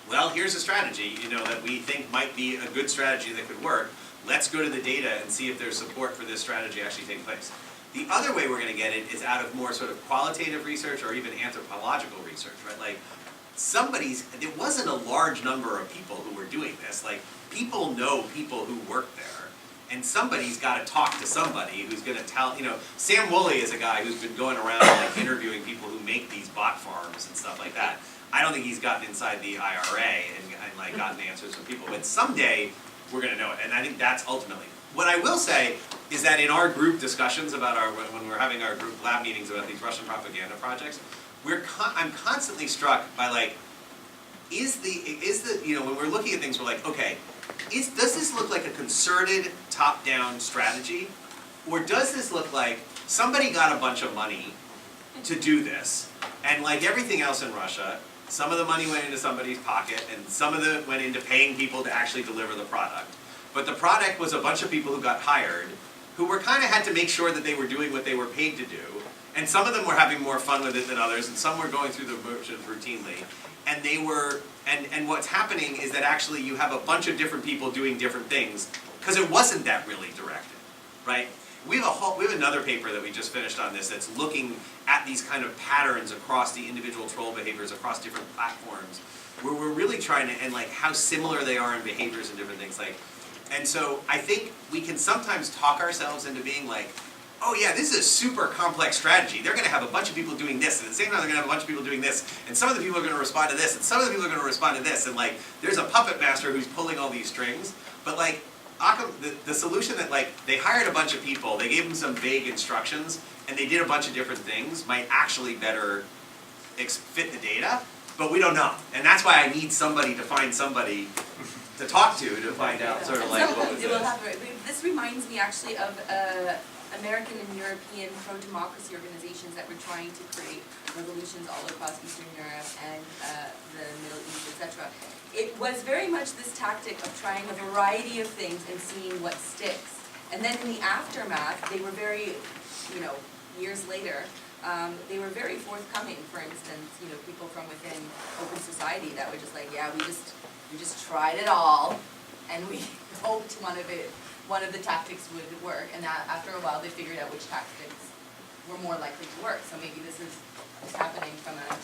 well, here's a strategy, that we think might be a good strategy that could work. Let's go to the data and see if there's support for this strategy actually taking place. The other way we're going to get it is out of more sort of qualitative research or even anthropological research, right? Like there wasn't a large number of people who were doing this. Like people know people who work there, and somebody's got to talk to somebody who's going to tell, Sam Woolley is a guy who's been going around like interviewing people who make these bot farms and stuff like that. I don't think he's gotten inside the IRA and like gotten answers from people, but someday we're going to know it, and I think that's ultimately. What I will say is that in our group discussions about when we're having our group lab meetings about these Russian propaganda projects, I'm constantly struck by like, when we're looking at things, we're like, okay, does this look like a concerted, top-down strategy? Or does this look like somebody got a bunch of money to do this, and like everything else in Russia, some of the money went into somebody's pocket, and some of it went into paying people to actually deliver the product. But the product was a bunch of people who got hired, who were kind of had to make sure that they were doing what they were paid to do, and some of them were having more fun with it than others, and some were going through the motions routinely. And they were, and what's happening is that actually you have a bunch of different people doing different things, because it wasn't that really directed, right? We have another paper that we just finished on this that's looking at these kind of patterns across the individual troll behaviors across different platforms, where we're really trying to, and like how similar they are in behaviors and different things. Like, and so I think we can sometimes talk ourselves into being like, oh yeah, this is a super complex strategy. They're going to have a bunch of people doing this, and at the same time they're going to have a bunch of people doing this, and some of the people are going to respond to this, and some of the people are going to respond to this, and like there's a puppet master who's pulling all these strings. But like the solution that like they hired a bunch of people, they gave them some vague instructions, and they did a bunch of different things might actually better fit the data, but we don't know. And that's why I need somebody to find somebody to talk to find out sort of like what was this.
This reminds me actually of American and European pro-democracy organizations that were trying to create revolutions all across Eastern Europe and the Middle East, etc. It was very much this tactic of trying a variety of things and seeing what sticks. And then in the aftermath, they were very, years later, they were very forthcoming. For instance, people from within open society that were just like, yeah, we just tried it all, and we hoped one of the tactics would work. And that after a while, they figured out which tactics were more likely to work. So maybe this is happening from a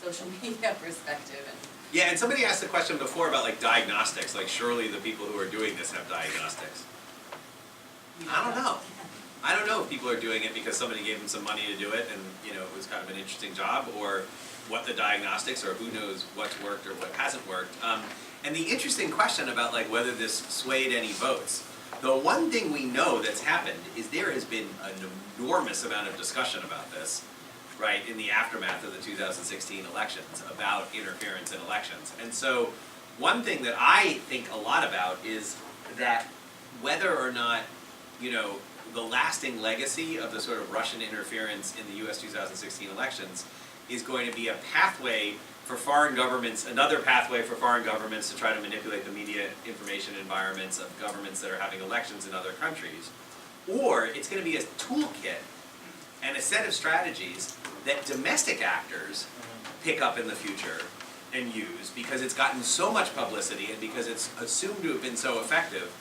social media perspective.
Yeah, and somebody asked the question before about like diagnostics. Like, surely the people who are doing this have diagnostics. I don't know. I don't know if people are doing it because somebody gave them some money to do it, and it was kind of an interesting job, or what the diagnostics, or who knows what's worked or what hasn't worked. And the interesting question about like whether this swayed any votes. The one thing we know that's happened is there has been an enormous amount of discussion about this, right, in the aftermath of the 2016 elections, about interference in elections. And so one thing that I think a lot about is that whether or not, the lasting legacy of the sort of Russian interference in the US 2016 elections is going to be a pathway for foreign governments, another pathway for foreign governments to try to manipulate the media information environments of governments that are having elections in other countries. Or it's going to be a toolkit and a set of strategies that domestic actors pick up in the future and use, because it's gotten so much publicity and because it's assumed to have been so effective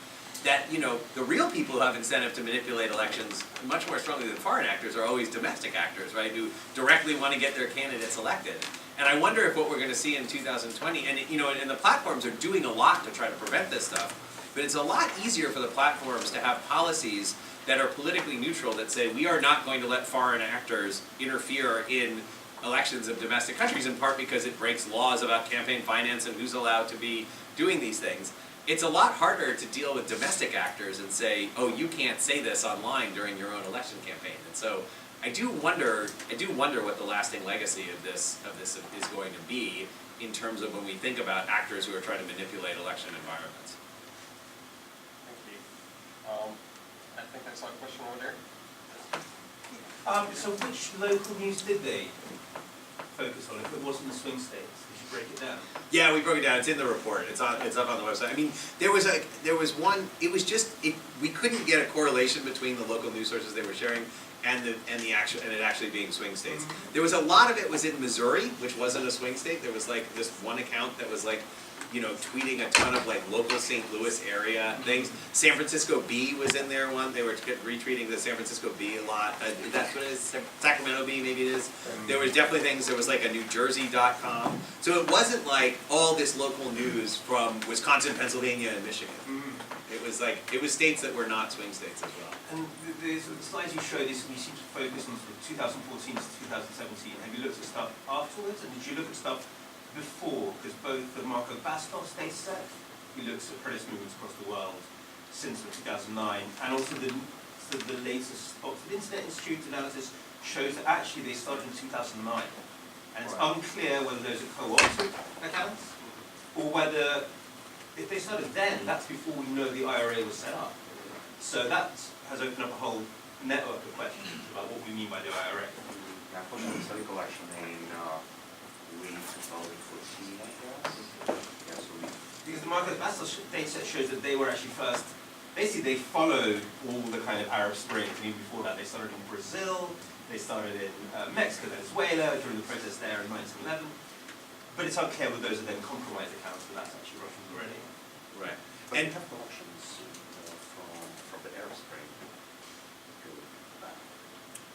that, the real people who have incentive to manipulate elections much more strongly than foreign actors are always domestic actors, right, who directly want to get their candidates elected. And I wonder if what we're going to see in 2020, and the platforms are doing a lot to try to prevent this stuff, but it's a lot easier for the platforms to have policies that are politically neutral, that say we are not going to let foreign actors interfere in elections of domestic countries, in part because it breaks laws about campaign finance and who's allowed to be doing these things. It's a lot harder to deal with domestic actors and say, oh, you can't say this online during your own election campaign. And so I do wonder what the lasting legacy of this is going to be in terms of when we think about actors who are trying to manipulate election environments.
Thank you. I think I saw a question over there.
So which local news did they focus on if it wasn't the swing states? Did you break it down?
Yeah, we broke it down. It's in the report. It's up on the website. I mean, there was one. It was just we couldn't get a correlation between the local news sources they were sharing and it actually being swing states. There was a lot of it was in Missouri, which wasn't a swing state. There was like this one account that was like, tweeting a ton of like local St. Louis area things. San Francisco Bee was in there one. They were retweeting the San Francisco Bee a lot. That's what it is. Sacramento Bee, maybe it is. There was definitely things. There was like a NewJersey.com. So it wasn't like all this local news from Wisconsin, Pennsylvania, and Michigan. It was states that were not swing states as well.
And the slides you showed, we seem to focus on sort of 2014 to 2017. Have you looked at stuff afterwards, and did you look at stuff before? Because both the Marco Bastos data set, who looks at protest movements across the world since 2009, and also the latest Oxford Internet Institute analysis shows that actually they started in 2009. And it's unclear whether those are co-opted accounts or whether if they started then, that's before we know the IRA was set up. So that has opened up a whole network of questions about what we mean by the IRA.
Yeah, unfortunately, study collection in late 2014, I guess. Yeah, so
Because the Marcos Bastos data set shows that they were actually first, basically they followed all the kind of Arab Spring. And even before that, they started in Brazil, they started in Mexico, Venezuela, during the protests there in 1911. But it's unclear whether those are then compromised accounts, but that's actually Russians already.
Right.
But
And
we have collections from the Arab Spring. Go back.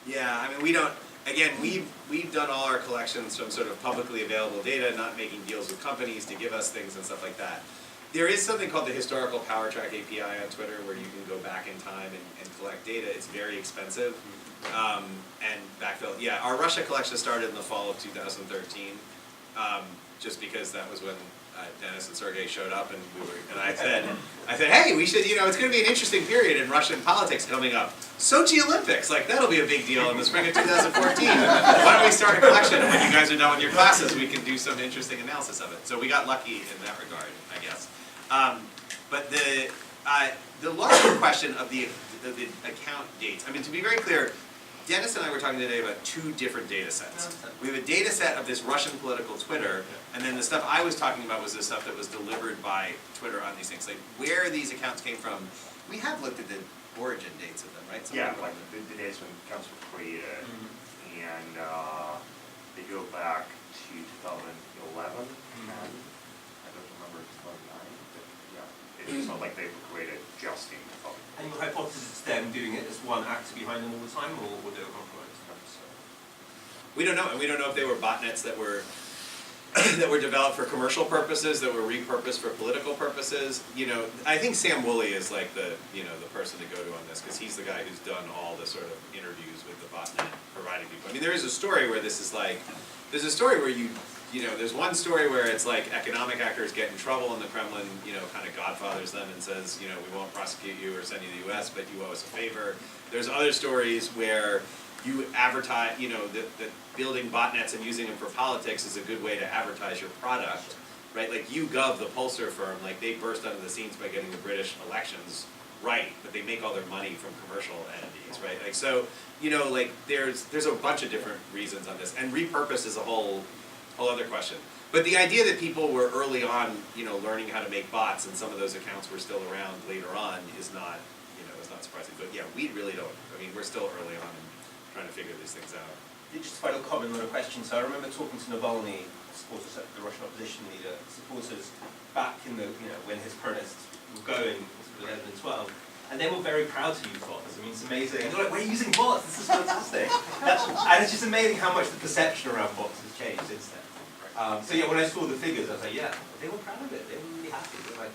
yeah, I mean, we don't, again, we've done all our collections from sort of publicly available data, not making deals with companies to give us things and stuff like that. There is something called the Historical Power Track API on Twitter where you can go back in time and collect data. It's very expensive and backfill. Yeah, our Russia collection started in the fall of 2013, just because that was when Dennis and Sergey showed up, and I said, hey, we should, it's going to be an interesting period in Russian politics coming up. Sochi Olympics, like that'll be a big deal in the spring of 2014. Why don't we start a collection, and when you guys are done with your classes, we can do some interesting analysis of it. So we got lucky in that regard, I guess. But the larger question of the account dates, I mean, to be very clear, Dennis and I were talking today about two different data sets. We have a data set of this Russian political Twitter, and then the stuff I was talking about was the stuff that was delivered by Twitter on these things. Like where these accounts came from, we have looked at the origin dates of them, right?
Yeah, like the dates when it comes to created, and they go back to 2011, and I don't remember 2009, but yeah, it's not like they were created just in 2011.
And your hypothesis is them doing it as one actor behind them all the time, or were they compromised?
We don't know, and we don't know if they were botnets that were that were developed for commercial purposes, that were repurposed for political purposes. I think Sam Woolley is like the person to go to on this, because he's the guy who's done all the sort of interviews with the botnet providing people. I mean, there is a story where this is like, there's a story where there's one story where it's like economic actors get in trouble and the Kremlin, kind of godfathers them and says, we won't prosecute you or send you to the US, but you owe us a favor. There's other stories where you advertise, that building botnets and using them for politics is a good way to advertise your product, right? Like YouGov, the pollster firm, like they burst onto the scenes by getting the British elections right, but they make all their money from commercial entities, right? Like so, like there's a bunch of different reasons on this, and repurpose is a whole other question. But the idea that people were early on, learning how to make bots, and some of those accounts were still around later on is not, is not surprising. But yeah, we really don't. I mean, we're still early on in trying to figure these things out.
Just a final comment on a question. So I remember talking to Navalny, supporters, the Russian opposition leader, supporters back in the, when his protests were going, sort of 11 and 12, and they were very proud to use bots. I mean, it's amazing. And they're like, we're using bots, this is fantastic. And it's just amazing how much the perception around bots has changed since then. So yeah, when I saw the figures, I was like, yeah, they were proud of it. They were really happy. They're like,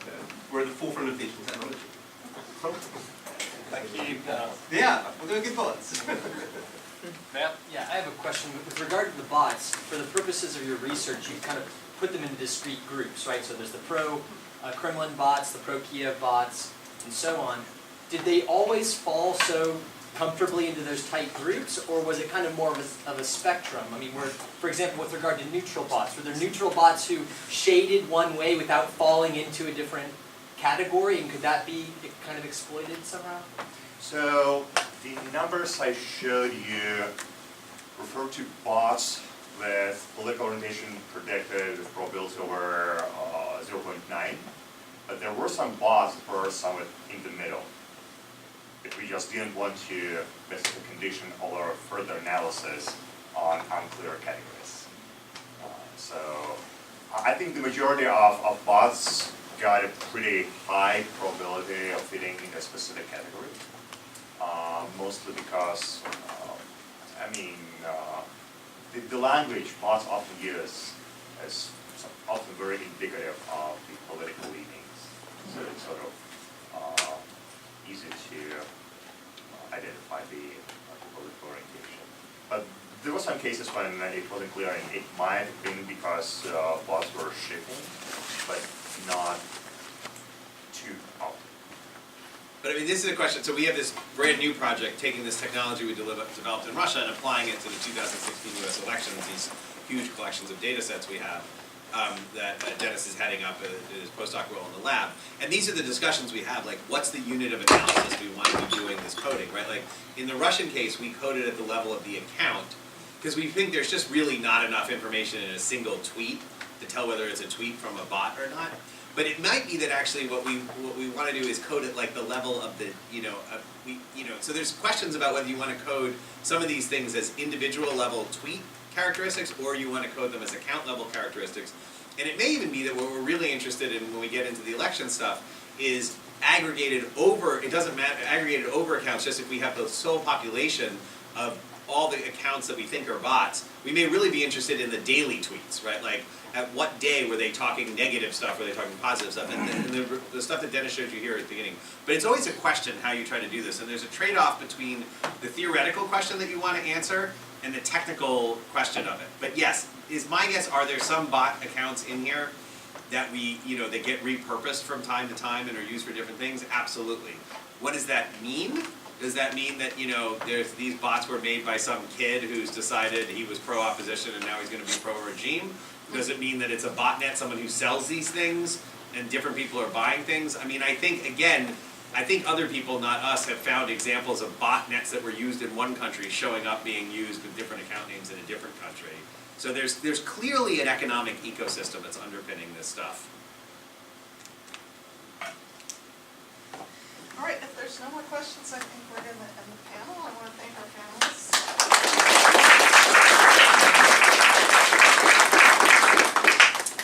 we're at the forefront of digital technology.
Thank you.
Yeah, we're doing good bots.
Matt?
Yeah, I have a question. With regard to the bots, for the purposes of your research, you kind of put them into discrete groups, right? So there's the pro-Kremlin bots, the pro-Kiev bots, and so on. Did they always fall so comfortably into those tight groups, or was it kind of more of a spectrum? I mean, for example, with regard to neutral bots, were there neutral bots who shaded one way without falling into a different category, and could that be kind of exploited somehow?
So the numbers I showed you refer to bots with political orientation predicted with probability over 0.9, but there were some bots that were somewhat in the middle. If we just didn't want to basically condition all our further analysis on unclear categories. So I think the majority of bots got a pretty high probability of fitting in a specific category. Mostly because, the language bots often use is often very indicative of the political leanings. So it's sort of easy to identify the political orientation. But there were some cases when it wasn't clear, and it might have been because bots were shifting, but not too often.
But I mean, this is a question. So we have this brand new project taking this technology we developed in Russia and applying it to the 2016 US elections, these huge collections of data sets we have. that Dennis is heading up in his postdoc role in the lab. And these are the discussions we have, like what's the unit of analysis we want to be doing this coding, right? Like in the Russian case, we coded at the level of the account because we think there's just really not enough information in a single tweet to tell whether it's a tweet from a bot or not. But it might be that actually what we want to do is code at like the level of the, so there's questions about whether you want to code some of these things as individual level tweet characteristics or you want to code them as account level characteristics. And it may even be that what we're really interested in when we get into the election stuff is aggregated over, it doesn't matter, aggregated over accounts, just if we have the sole population of all the accounts that we think are bots, we may really be interested in the daily tweets, right? Like, at what day were they talking negative stuff, were they talking positive stuff, and the stuff that Dennis showed you here at the beginning. But it's always a question how you try to do this, and there's a trade-off between the theoretical question that you want to answer and the technical question of it. But yes, is my guess, are there some bot accounts in here that that get repurposed from time to time and are used for different things? Absolutely. What does that mean? Does that mean that, there's these bots were made by some kid who's decided he was pro-opposition and now he's going to be pro-regime? Does it mean that it's a botnet, someone who sells these things, and different people are buying things? I mean, I think other people, not us, have found examples of botnets that were used in one country showing up being used with different account names in a different country. So there's clearly an economic ecosystem that's underpinning this stuff.
All right, if there's no more questions, I think we're going to end the panel. I want to thank our panelists.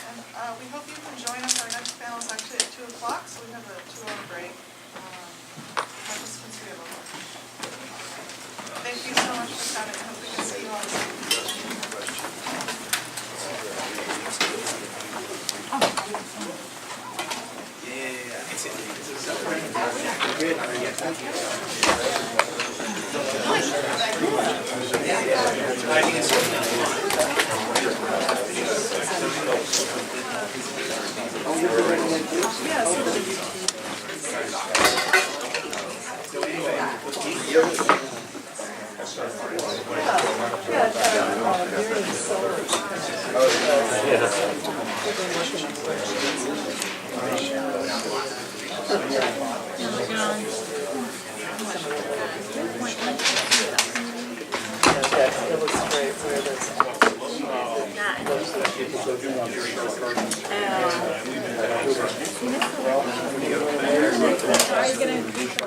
And we hope you can join us. Our next panel is actually at 2 o'clock, so we have a 2-hour break. Participants, we have a Thank you so much for coming. I hope we can see you all soon.
Are you going to